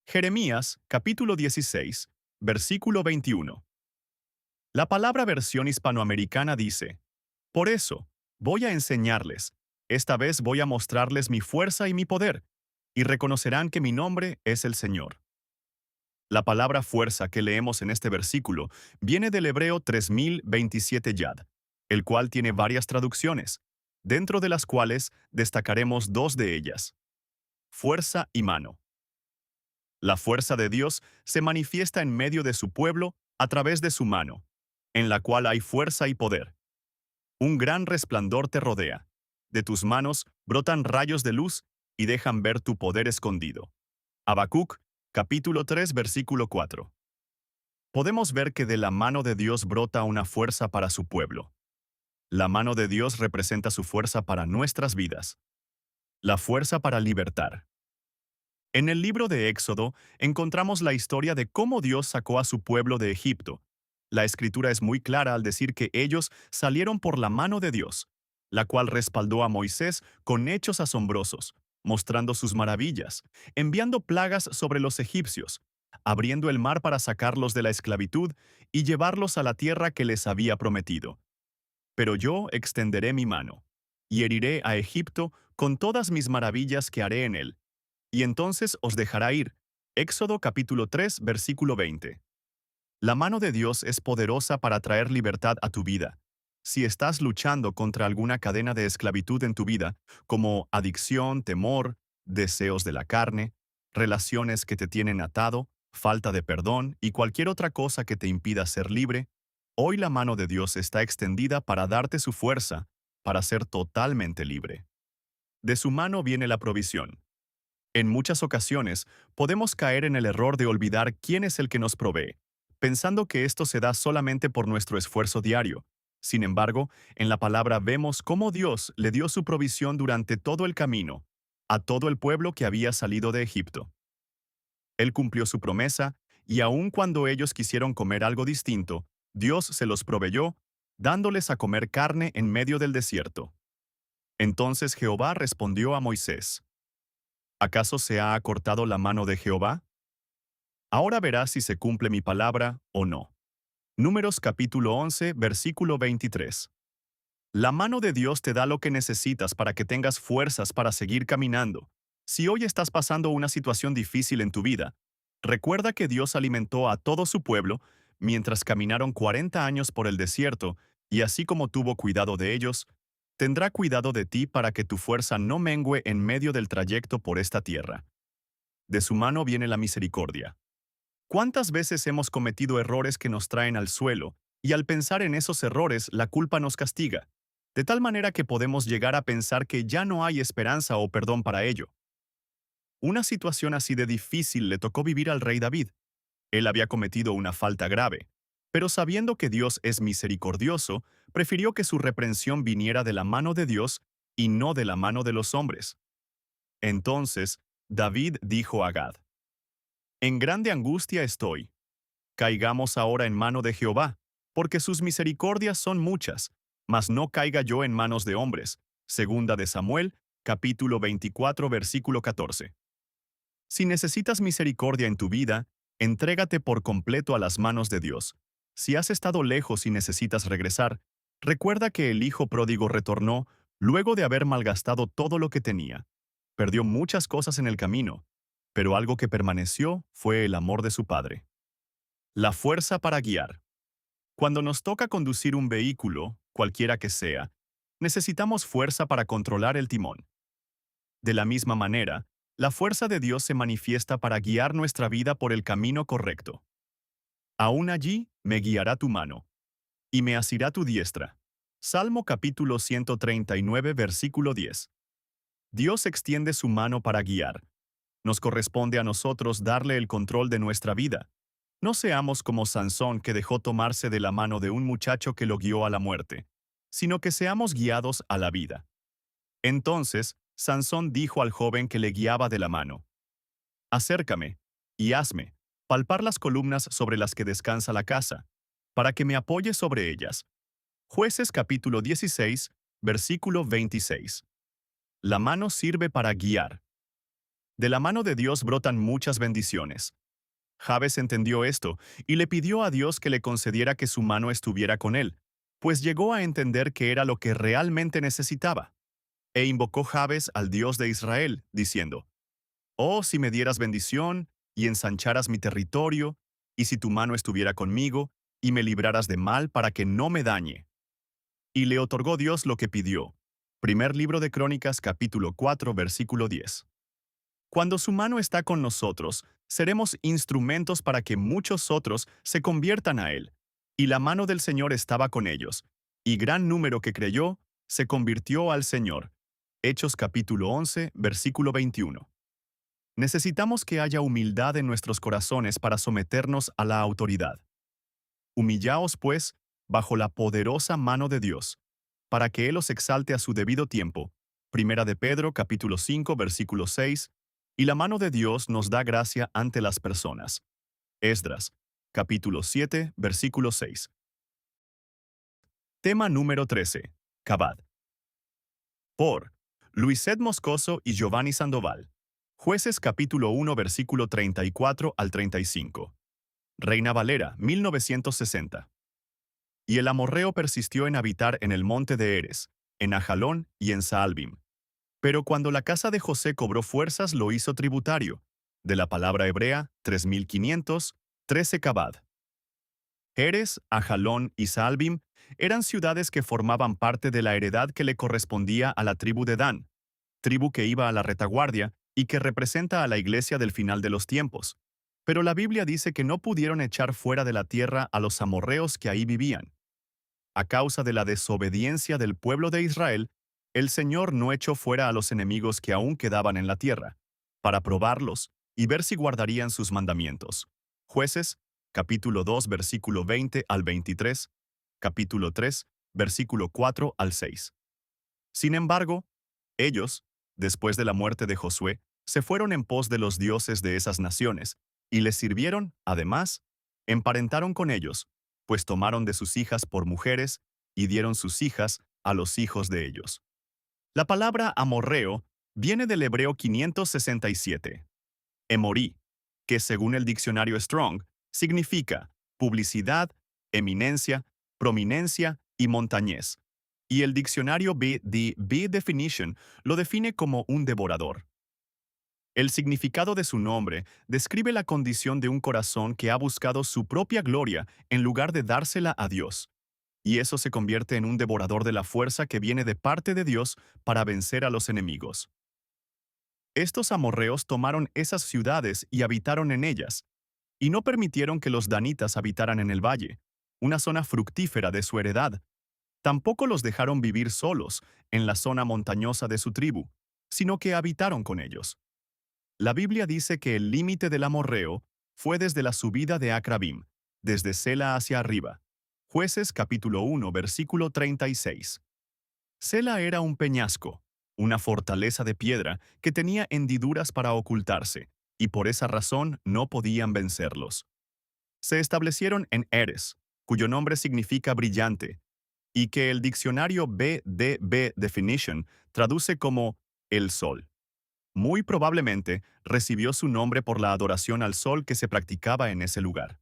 Jeremías, capítulo 16, versículo 21. La palabra versión hispanoamericana dice, por eso, voy a enseñarles, esta vez voy a mostrarles mi fuerza y mi poder, y reconocerán que mi nombre es el Señor. La palabra fuerza que leemos en este versículo viene del hebreo 3027 yad, el cual tiene varias traducciones, dentro de las cuales destacaremos dos de ellas: fuerza y mano. La fuerza de Dios se manifiesta en medio de su pueblo a través de su mano, en la cual hay fuerza y poder. Un gran resplandor te rodea. De tus manos brotan rayos de luz y dejan ver tu poder escondido. Habacuc, capítulo 3, versículo 4. Podemos ver que de la mano de Dios brota una fuerza para su pueblo. La mano de Dios representa su fuerza para nuestras vidas. La fuerza para libertar. En el libro de Éxodo encontramos la historia de cómo Dios sacó a su pueblo de Egipto. La escritura es muy clara al decir que ellos salieron por la mano de Dios, la cual respaldó a Moisés con hechos asombrosos, mostrando sus maravillas, enviando plagas sobre los egipcios, abriendo el mar para sacarlos de la esclavitud y llevarlos a la tierra que les había prometido. Pero yo extenderé mi mano, y heriré a Egipto con todas mis maravillas que haré en él, y entonces os dejará ir. Éxodo capítulo 3, versículo 20. La mano de Dios es poderosa para traer libertad a tu vida. Si estás luchando contra alguna cadena de esclavitud en tu vida, como adicción, temor, deseos de la carne, relaciones que te tienen atado, falta de perdón y cualquier otra cosa que te impida ser libre, hoy la mano de Dios está extendida para darte su fuerza, para ser totalmente libre. De su mano viene la provisión. En muchas ocasiones, podemos caer en el error de olvidar quién es el que nos provee, pensando que esto se da solamente por nuestro esfuerzo diario. Sin embargo, en la palabra vemos cómo Dios le dio su provisión durante todo el camino, a todo el pueblo que había salido de Egipto. Él cumplió su promesa, y aun cuando ellos quisieron comer algo distinto, Dios se los proveyó, dándoles a comer carne en medio del desierto. Entonces Jehová respondió a Moisés: ¿Acaso se ha acortado la mano de Jehová? Ahora verás si se cumple mi palabra o no. Números capítulo 11, versículo 23. La mano de Dios te da lo que necesitas para que tengas fuerzas para seguir caminando. Si hoy estás pasando una situación difícil en tu vida, recuerda que Dios alimentó a todo su pueblo mientras caminaron 40 años por el desierto, y así como tuvo cuidado de ellos, tendrá cuidado de ti para que tu fuerza no mengüe en medio del trayecto por esta tierra. De su mano viene la misericordia. ¿Cuántas veces hemos cometido errores que nos traen al suelo, y al pensar en esos errores la culpa nos castiga, de tal manera que podemos llegar a pensar que ya no hay esperanza o perdón para ello? Una situación así de difícil le tocó vivir al rey David. Él había cometido una falta grave, pero sabiendo que Dios es misericordioso, prefirió que su reprensión viniera de la mano de Dios y no de la mano de los hombres. Entonces, David dijo a Gad: En grande angustia estoy. Caigamos ahora en mano de Jehová, porque sus misericordias son muchas, mas no caiga yo en manos de hombres. Segunda de Samuel, capítulo 24, versículo 14. Si necesitas misericordia en tu vida, entrégate por completo a las manos de Dios. Si has estado lejos y necesitas regresar, recuerda que el hijo pródigo retornó luego de haber malgastado todo lo que tenía. Perdió muchas cosas en el camino, pero algo que permaneció fue el amor de su padre. La fuerza para guiar. Cuando nos toca conducir un vehículo, cualquiera que sea, necesitamos fuerza para controlar el timón. De la misma manera, la fuerza de Dios se manifiesta para guiar nuestra vida por el camino correcto. Aún allí me guiará tu mano, y me asirá tu diestra. Salmo capítulo 139, versículo 10. Dios extiende su mano para guiar. Nos corresponde a nosotros darle el control de nuestra vida. No seamos como Sansón, que dejó tomarse de la mano de un muchacho que lo guió a la muerte, sino que seamos guiados a la vida. Entonces, Sansón dijo al joven que le guiaba de la mano: Acércame, y hazme palpar las columnas sobre las que descansa la casa, para que me apoye sobre ellas. Jueces capítulo 16, versículo 26. La mano sirve para guiar. De la mano de Dios brotan muchas bendiciones. Jabes entendió esto y le pidió a Dios que le concediera que su mano estuviera con él, pues llegó a entender que era lo que realmente necesitaba. E invocó Jabes al Dios de Israel, diciendo: Oh, si me dieras bendición y ensancharas mi territorio, y si tu mano estuviera conmigo y me libraras de mal para que no me dañe. Y le otorgó Dios lo que pidió. Primer libro de Crónicas capítulo 4 versículo 10. Cuando su mano está con nosotros, seremos instrumentos para que muchos otros se conviertan a Él. Y la mano del Señor estaba con ellos, y gran número que creyó se convirtió al Señor. Hechos capítulo 11, versículo 21. Necesitamos que haya humildad en nuestros corazones para someternos a la autoridad. Humillaos, pues, bajo la poderosa mano de Dios, para que Él os exalte a su debido tiempo. Primera de Pedro capítulo 5, versículo 6. Y la mano de Dios nos da gracia ante las personas. Esdras, capítulo 7, versículo 6. Tema número 13. Cabad. Por Luiset Moscoso y Giovanni Sandoval. Jueces capítulo 1, versículo 34 al 35. Reina Valera, 1960. Y el amorreo persistió en habitar en el monte de Eres, en Ajalón y en Saalbim. Pero cuando la casa de José cobró fuerzas, lo hizo tributario. De la palabra hebrea, 3500, 13 Cabad. Eres, Ajalón y Saalbim eran ciudades que formaban parte de la heredad que le correspondía a la tribu de Dan, tribu que iba a la retaguardia y que representa a la iglesia del final de los tiempos. Pero la Biblia dice que no pudieron echar fuera de la tierra a los amorreos que ahí vivían. A causa de la desobediencia del pueblo de Israel, el Señor no echó fuera a los enemigos que aún quedaban en la tierra, para probarlos y ver si guardarían sus mandamientos. Jueces, capítulo 2, versículo 20 al 23, capítulo 3, versículo 4 al 6. Sin embargo, ellos, después de la muerte de Josué, se fueron en pos de los dioses de esas naciones, y les sirvieron, además, emparentaron con ellos, pues tomaron de sus hijas por mujeres, y dieron sus hijas a los hijos de ellos. La palabra amorreo viene del hebreo 567, emorí, que según el diccionario Strong, significa publicidad, eminencia, prominencia y montañés, y el diccionario B Definition lo define como un devorador. El significado de su nombre describe la condición de un corazón que ha buscado su propia gloria en lugar de dársela a Dios, y eso se convierte en un devorador de la fuerza que viene de parte de Dios para vencer a los enemigos. Estos amorreos tomaron esas ciudades y habitaron en ellas, y no permitieron que los danitas habitaran en el valle, una zona fructífera de su heredad. Tampoco los dejaron vivir solos en la zona montañosa de su tribu, sino que habitaron con ellos. La Biblia dice que el límite del amorreo fue desde la subida de Acrabim, desde Sela hacia arriba. Jueces capítulo 1, versículo 36. Sela era un peñasco, una fortaleza de piedra que tenía hendiduras para ocultarse, y por esa razón no podían vencerlos. Se establecieron en Eres, cuyo nombre significa brillante, y que el diccionario BDB Definition traduce como el sol. Muy probablemente recibió su nombre por la adoración al sol que se practicaba en ese lugar.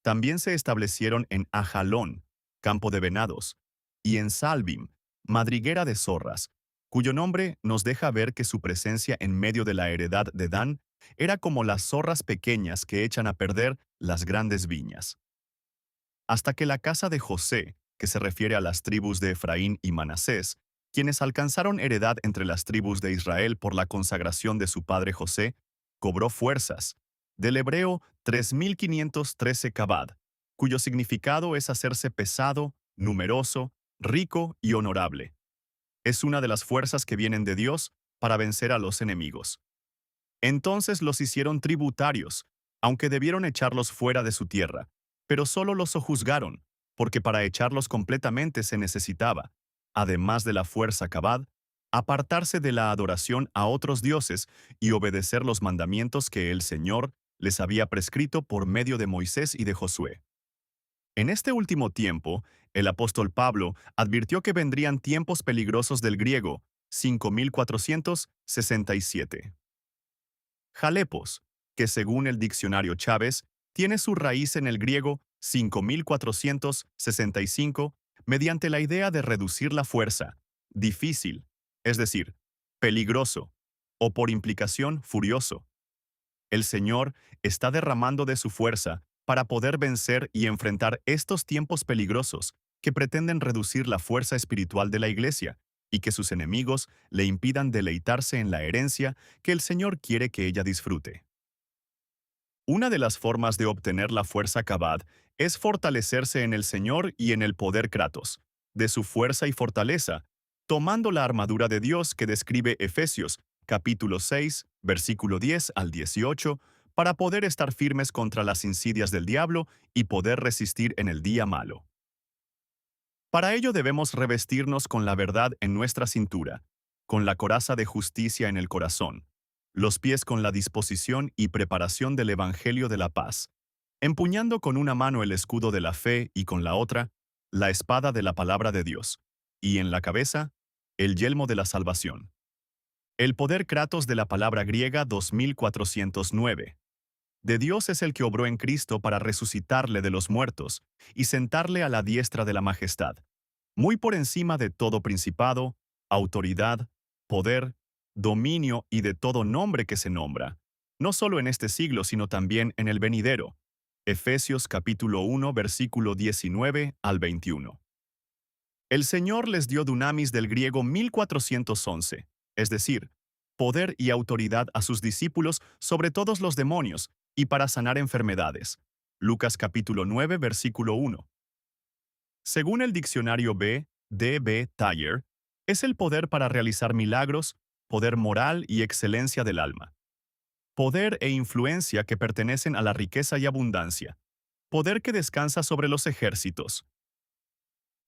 También se establecieron en Ajalón, campo de venados, y en Salbim, madriguera de zorras, cuyo nombre nos deja ver que su presencia en medio de la heredad de Dan era como las zorras pequeñas que echan a perder las grandes viñas. Hasta que la casa de José, que se refiere a las tribus de Efraín y Manasés, quienes alcanzaron heredad entre las tribus de Israel por la consagración de su padre José, cobró fuerzas, del hebreo 3513 kabad, cuyo significado es hacerse pesado, numeroso, rico y honorable. Es una de las fuerzas que vienen de Dios para vencer a los enemigos. Entonces los hicieron tributarios, aunque debieron echarlos fuera de su tierra, pero solo los sojuzgaron, porque para echarlos completamente se necesitaba, además de la fuerza cabad, apartarse de la adoración a otros dioses y obedecer los mandamientos que el Señor les había prescrito por medio de Moisés y de Josué. En este último tiempo, el apóstol Pablo advirtió que vendrían tiempos peligrosos del griego 5467. Jalepos, que según el diccionario Chávez, tiene su raíz en el griego 5465, mediante la idea de reducir la fuerza, difícil, es decir, peligroso, o por implicación furioso. El Señor está derramando de su fuerza para poder vencer y enfrentar estos tiempos peligrosos que pretenden reducir la fuerza espiritual de la Iglesia y que sus enemigos le impidan deleitarse en la herencia que el Señor quiere que ella disfrute. Una de las formas de obtener la fuerza Kabad es fortalecerse en el Señor y en el poder Kratos, de su fuerza y fortaleza, tomando la armadura de Dios que describe Efesios, capítulo 6, versículo 10 al 18, para poder estar firmes contra las insidias del diablo y poder resistir en el día malo. Para ello debemos revestirnos con la verdad en nuestra cintura, con la coraza de justicia en el corazón, los pies con la disposición y preparación del Evangelio de la paz, empuñando con una mano el escudo de la fe y con la otra, la espada de la palabra de Dios, y en la cabeza, el yelmo de la salvación. El poder Kratos de la palabra griega 2409. De Dios es el que obró en Cristo para resucitarle de los muertos y sentarle a la diestra de la majestad, muy por encima de todo principado, autoridad, poder, dominio y de todo nombre que se nombra, no solo en este siglo sino también en el venidero. Efesios capítulo 1 versículo 19 al 21. El Señor les dio dunamis del griego 1411, es decir, poder y autoridad a sus discípulos sobre todos los demonios y para sanar enfermedades. Lucas capítulo 9 versículo 1. Según el diccionario B.D.B. Thayer, es el poder para realizar milagros, poder moral y excelencia del alma. Poder e influencia que pertenecen a la riqueza y abundancia. Poder que descansa sobre los ejércitos.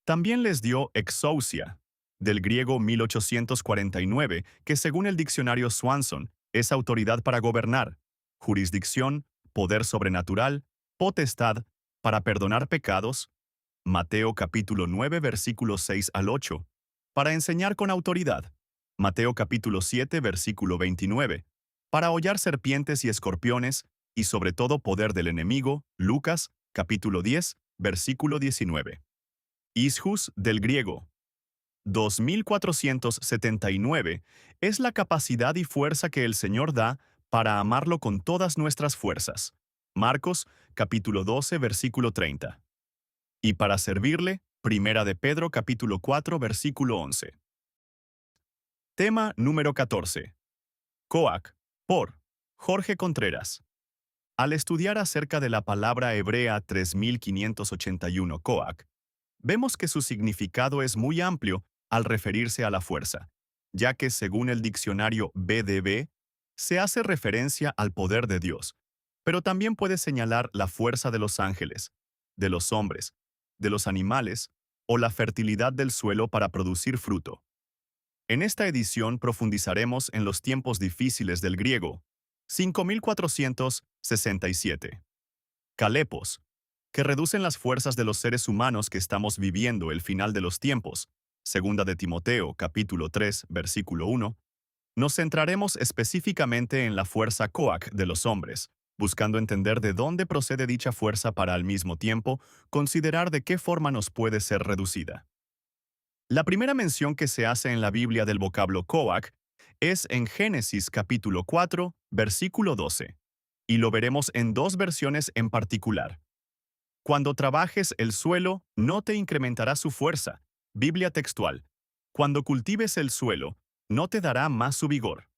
También les dio exousia, del griego 1849, que según el diccionario Swanson es autoridad para gobernar, jurisdicción, poder sobrenatural, potestad, para perdonar pecados, Mateo capítulo 9 versículos 6 al 8, para enseñar con autoridad, Mateo capítulo 7 versículo 29, para hollar serpientes y escorpiones, y sobre todo poder del enemigo, Lucas capítulo 10 versículo 19. Ishus del griego 2479 es la capacidad y fuerza que el Señor da para amarlo con todas nuestras fuerzas. Marcos capítulo 12 versículo 30. Y para servirle, Primera de Pedro capítulo 4 versículo 11. Tema número 14. Coac, por Jorge Contreras. Al estudiar acerca de la palabra hebrea 3581 coac, vemos que su significado es muy amplio al referirse a la fuerza, ya que según el diccionario BDB, se hace referencia al poder de Dios, pero también puede señalar la fuerza de los ángeles, de los hombres, de los animales o la fertilidad del suelo para producir fruto. En esta edición profundizaremos en los tiempos difíciles del griego, 5467. Calepos, que reducen las fuerzas de los seres humanos que estamos viviendo el final de los tiempos, segunda de Timoteo, capítulo 3, versículo 1, nos centraremos específicamente en la fuerza coac de los hombres, buscando entender de dónde procede dicha fuerza para al mismo tiempo considerar de qué forma nos puede ser reducida. La primera mención que se hace en la Biblia del vocablo coac es en Génesis capítulo 4, versículo 12, y lo veremos en dos versiones en particular. Cuando trabajes el suelo, no te incrementará su fuerza. Biblia textual. Cuando cultives el suelo, no te dará más su vigor.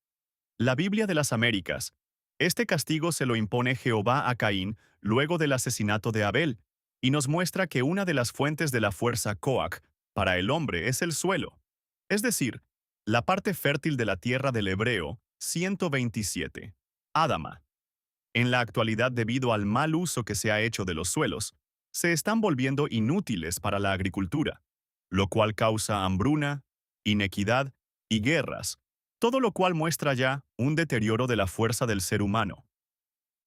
La Biblia de las Américas. Este castigo se lo impone Jehová a Caín luego del asesinato de Abel, y nos muestra que una de las fuentes de la fuerza coac para el hombre es el suelo, es decir, la parte fértil de la tierra del hebreo 127, Adama. En la actualidad, debido al mal uso que se ha hecho de los suelos, se están volviendo inútiles para la agricultura, lo cual causa hambruna, inequidad y guerras, todo lo cual muestra ya un deterioro de la fuerza del ser humano.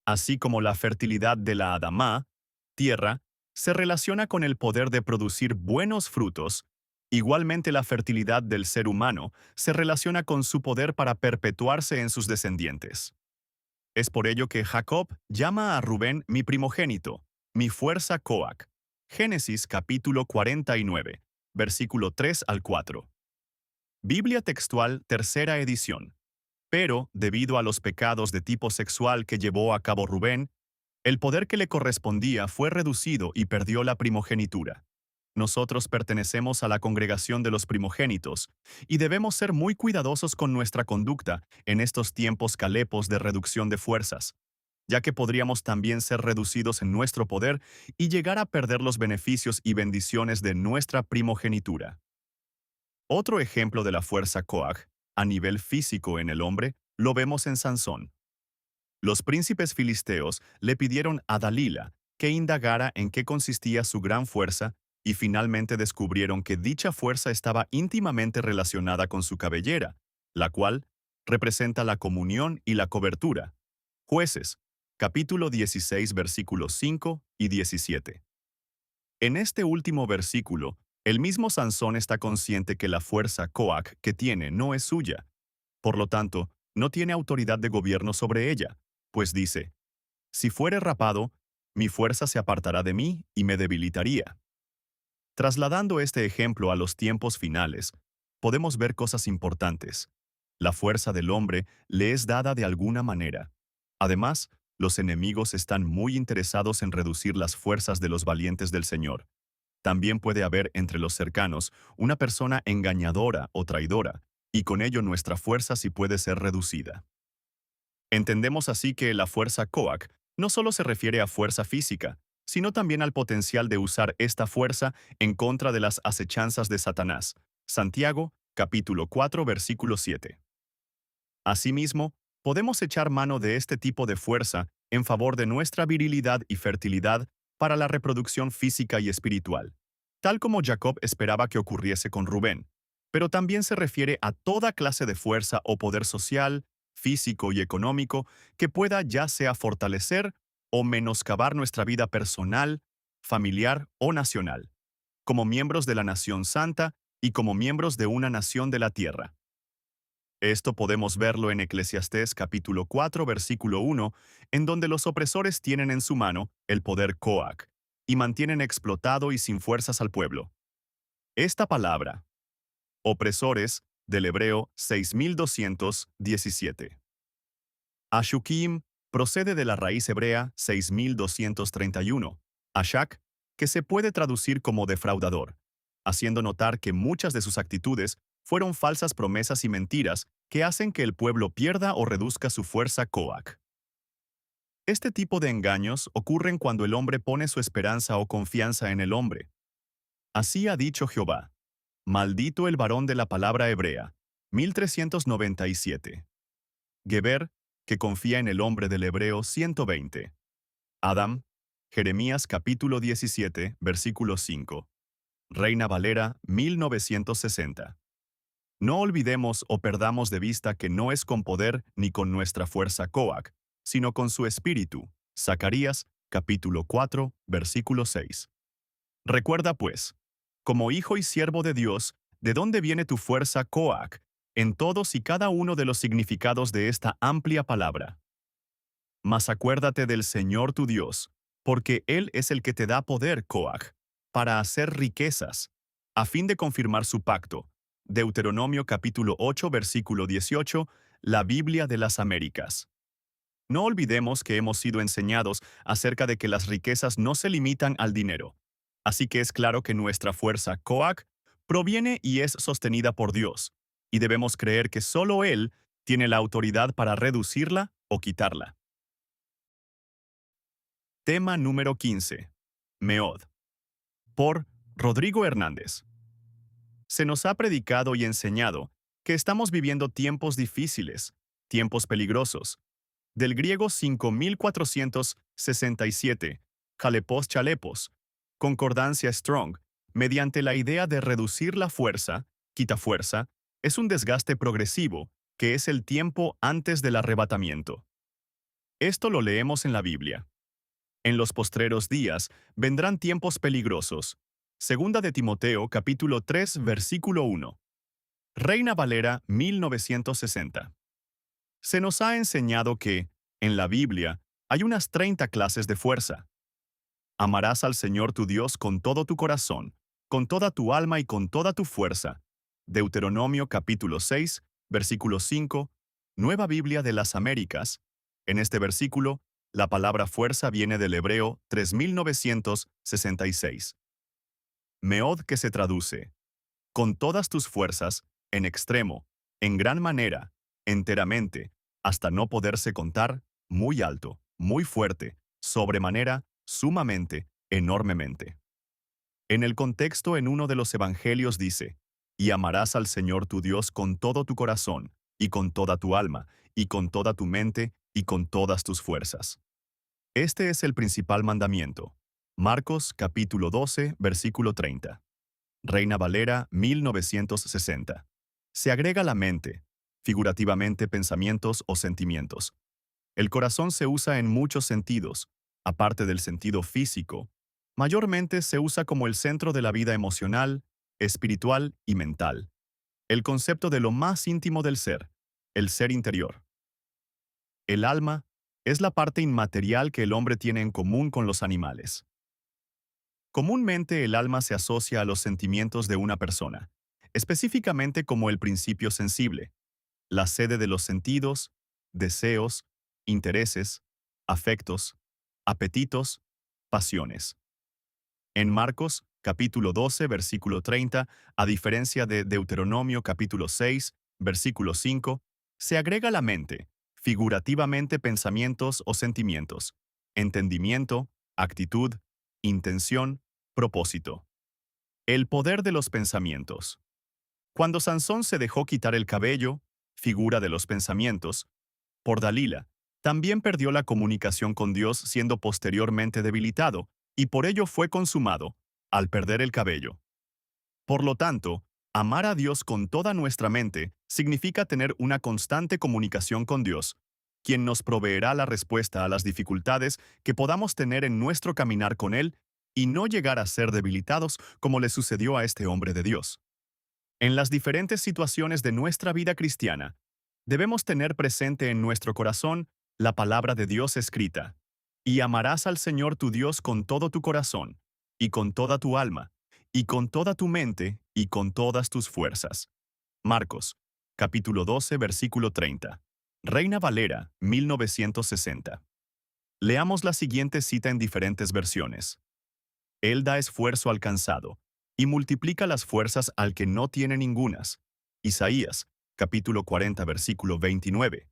Así como la fertilidad de la Adamá, tierra, se relaciona con el poder de producir buenos frutos, igualmente la fertilidad del ser humano se relaciona con su poder para perpetuarse en sus descendientes. Es por ello que Jacob llama a Rubén mi primogénito, mi fuerza coac. Génesis capítulo 49, versículo 3 al 4. Biblia textual, tercera edición. Pero, debido a los pecados de tipo sexual que llevó a cabo Rubén, el poder que le correspondía fue reducido y perdió la primogenitura. Nosotros pertenecemos a la congregación de los primogénitos y debemos ser muy cuidadosos con nuestra conducta en estos tiempos calepos de reducción de fuerzas, ya que podríamos también ser reducidos en nuestro poder y llegar a perder los beneficios y bendiciones de nuestra primogenitura. Otro ejemplo de la fuerza coag, a nivel físico en el hombre, lo vemos en Sansón. Los príncipes filisteos le pidieron a Dalila que indagara en qué consistía su gran fuerza y finalmente descubrieron que dicha fuerza estaba íntimamente relacionada con su cabellera, la cual representa la comunión y la cobertura. Jueces, capítulo 16, versículos 5 y 17. En este último versículo, el mismo Sansón está consciente que la fuerza coac que tiene no es suya. Por lo tanto, no tiene autoridad de gobierno sobre ella, pues dice, si fuere rapado, mi fuerza se apartará de mí y me debilitaría. Trasladando este ejemplo a los tiempos finales, podemos ver cosas importantes. La fuerza del hombre le es dada de alguna manera. Además, los enemigos están muy interesados en reducir las fuerzas de los valientes del Señor. También puede haber entre los cercanos una persona engañadora o traidora, y con ello nuestra fuerza sí puede ser reducida. Entendemos así que la fuerza coac no solo se refiere a fuerza física, sino también al potencial de usar esta fuerza en contra de las acechanzas de Satanás. Santiago, capítulo 4, versículo 7. Asimismo, podemos echar mano de este tipo de fuerza en favor de nuestra virilidad y fertilidad para la reproducción física y espiritual. tal como Jacob esperaba que ocurriese con Rubén, pero también se refiere a toda clase de fuerza o poder social, físico y económico que pueda ya sea fortalecer o menoscabar nuestra vida personal, familiar o nacional, como miembros de la nación santa y como miembros de una nación de la tierra. Esto podemos verlo en Eclesiastés capítulo 4, versículo 1, en donde los opresores tienen en su mano el poder Coac y mantienen explotado y sin fuerzas al pueblo. Esta palabra, opresores, del hebreo 6217. Ashukim procede de la raíz hebrea 6231, Ashak, que se puede traducir como defraudador, haciendo notar que muchas de sus actitudes fueron falsas promesas y mentiras que hacen que el pueblo pierda o reduzca su fuerza Coac. Este tipo de engaños ocurren cuando el hombre pone su esperanza o confianza en el hombre. Así ha dicho Jehová: maldito el varón de la palabra hebrea. 1397. Geber, que confía en el hombre del hebreo 120. Adam, Jeremías capítulo 17, versículo 5. Reina Valera 1960. No olvidemos o perdamos de vista que no es con poder ni con nuestra fuerza Coac, sino con su espíritu. Zacarías capítulo 4, versículo 6. Recuerda pues, como hijo y siervo de Dios, ¿de dónde viene tu fuerza Coac? En todos y cada uno de los significados de esta amplia palabra. Mas acuérdate del Señor tu Dios, porque Él es el que te da poder, Coac, para hacer riquezas, a fin de confirmar su pacto. Deuteronomio capítulo 8, versículo 18, la Biblia de las Américas. No olvidemos que hemos sido enseñados acerca de que las riquezas no se limitan al dinero. Así que es claro que nuestra fuerza Coac proviene y es sostenida por Dios, y debemos creer que solo Él tiene la autoridad para reducirla o quitarla. Tema número 15. Meod. Por Rodrigo Hernández. Se nos ha predicado y enseñado que estamos viviendo tiempos difíciles, tiempos peligrosos. Del griego 5467, chalepos chalepos, concordancia strong, mediante la idea de reducir la fuerza, quita fuerza, es un desgaste progresivo, que es el tiempo antes del arrebatamiento. Esto lo leemos en la Biblia. En los postreros días vendrán tiempos peligrosos. Segunda de Timoteo, capítulo 3, versículo 1. Reina Valera, 1960. Se nos ha enseñado que, en la Biblia, hay unas 30 clases de fuerza. Amarás al Señor tu Dios con todo tu corazón, con toda tu alma y con toda tu fuerza. Deuteronomio capítulo 6, versículo 5, Nueva Biblia de las Américas. En este versículo, la palabra fuerza viene del hebreo 3966. Meod, que se traduce con todas tus fuerzas, en extremo, en gran manera, enteramente, hasta no poderse contar, muy alto, muy fuerte, sobremanera, sumamente, enormemente. En el contexto en uno de los evangelios dice: y amarás al Señor tu Dios con todo tu corazón, y con toda tu alma, y con toda tu mente, y con todas tus fuerzas. Este es el principal mandamiento. Marcos capítulo 12, versículo 30. Reina Valera 1960. Se agrega la mente, figurativamente pensamientos o sentimientos. El corazón se usa en muchos sentidos, aparte del sentido físico. Mayormente se usa como el centro de la vida emocional, espiritual y mental. El concepto de lo más íntimo del ser, el ser interior. El alma es la parte inmaterial que el hombre tiene en común con los animales. Comúnmente el alma se asocia a los sentimientos de una persona, específicamente como el principio sensible, la sede de los sentidos, deseos, intereses, afectos, apetitos, pasiones. En Marcos, capítulo 12, versículo 30, a diferencia de Deuteronomio capítulo 6, versículo 5, se agrega la mente, figurativamente pensamientos o sentimientos, entendimiento, actitud, intención, propósito. El poder de los pensamientos. Cuando Sansón se dejó quitar el cabello, figura de los pensamientos, por Dalila, también perdió la comunicación con Dios siendo posteriormente debilitado, y por ello fue consumado, al perder el cabello. Por lo tanto, amar a Dios con toda nuestra mente significa tener una constante comunicación con Dios, quien nos proveerá la respuesta a las dificultades que podamos tener en nuestro caminar con Él y no llegar a ser debilitados como le sucedió a este hombre de Dios. En las diferentes situaciones de nuestra vida cristiana, debemos tener presente en nuestro corazón la palabra de Dios escrita, y amarás al Señor tu Dios con todo tu corazón, y con toda tu alma, y con toda tu mente, y con todas tus fuerzas. Marcos, capítulo 12, versículo 30. Reina Valera, 1960. Leamos la siguiente cita en diferentes versiones. Él da esfuerzo al cansado, y multiplica las fuerzas al que no tiene ningunas. Isaías, capítulo 40, versículo 29.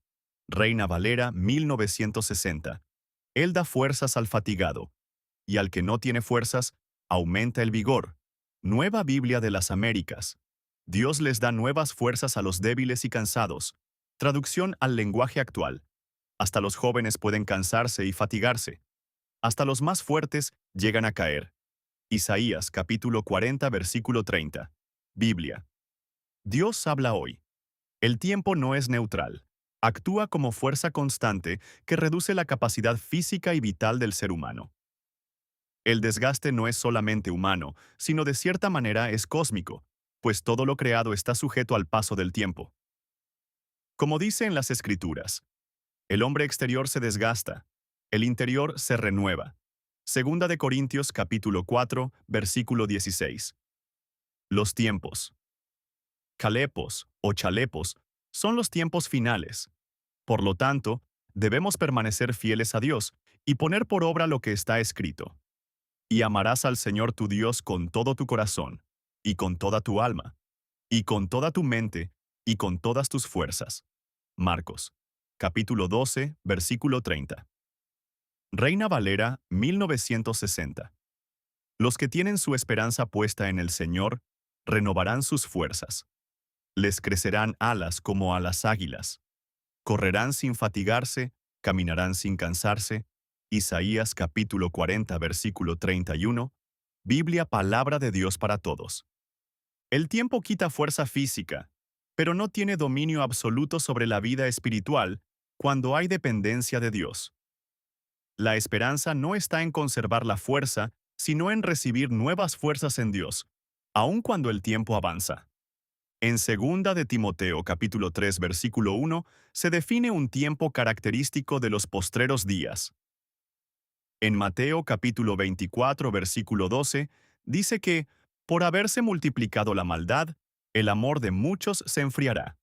Reina Valera, 1960. Él da fuerzas al fatigado, y al que no tiene fuerzas, aumenta el vigor. Nueva Biblia de las Américas. Dios les da nuevas fuerzas a los débiles y cansados. Traducción al lenguaje actual. Hasta los jóvenes pueden cansarse y fatigarse. Hasta los más fuertes llegan a caer. Isaías capítulo 40 versículo 30. Biblia. Dios habla hoy. El tiempo no es neutral. Actúa como fuerza constante que reduce la capacidad física y vital del ser humano. El desgaste no es solamente humano, sino de cierta manera es cósmico, pues todo lo creado está sujeto al paso del tiempo. Como dice en las Escrituras, el hombre exterior se desgasta, el interior se renueva. Segunda de Corintios capítulo 4, versículo 16. Los tiempos. Calepos o chalepos son los tiempos finales. Por lo tanto, debemos permanecer fieles a Dios y poner por obra lo que está escrito. Y amarás al Señor tu Dios con todo tu corazón, y con toda tu alma, y con toda tu mente, y con todas tus fuerzas. Marcos, capítulo 12, versículo 30. Reina Valera, 1960. Los que tienen su esperanza puesta en el Señor, renovarán sus fuerzas. Les crecerán alas como a las águilas. Correrán sin fatigarse, caminarán sin cansarse. Isaías capítulo 40, versículo 31. Biblia, palabra de Dios para todos. El tiempo quita fuerza física, pero no tiene dominio absoluto sobre la vida espiritual cuando hay dependencia de Dios. La esperanza no está en conservar la fuerza, sino en recibir nuevas fuerzas en Dios, aun cuando el tiempo avanza. En 2 de Timoteo capítulo 3 versículo 1 se define un tiempo característico de los postreros días. En Mateo capítulo 24 versículo 12 dice que, por haberse multiplicado la maldad, el amor de muchos se enfriará.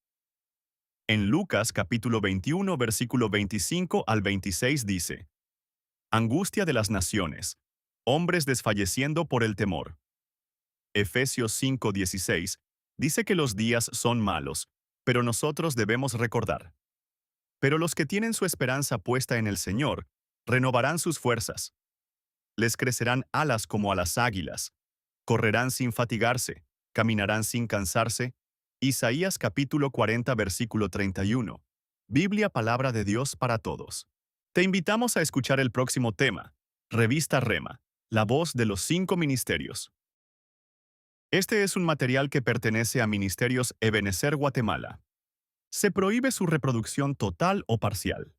En Lucas capítulo 21 versículo 25 al 26 dice: Angustia de las naciones, hombres desfalleciendo por el temor. Efesios 5:16 dice que los días son malos, pero nosotros debemos recordar. Pero los que tienen su esperanza puesta en el Señor, renovarán sus fuerzas. Les crecerán alas como a las águilas. Correrán sin fatigarse, caminarán sin cansarse. Isaías capítulo 40 versículo 31. Biblia, palabra de Dios para todos. Te invitamos a escuchar el próximo tema, Revista Rema, la voz de los 5 ministerios. Este es un material que pertenece a Ministerios Ebenecer Guatemala. Se prohíbe su reproducción total o parcial.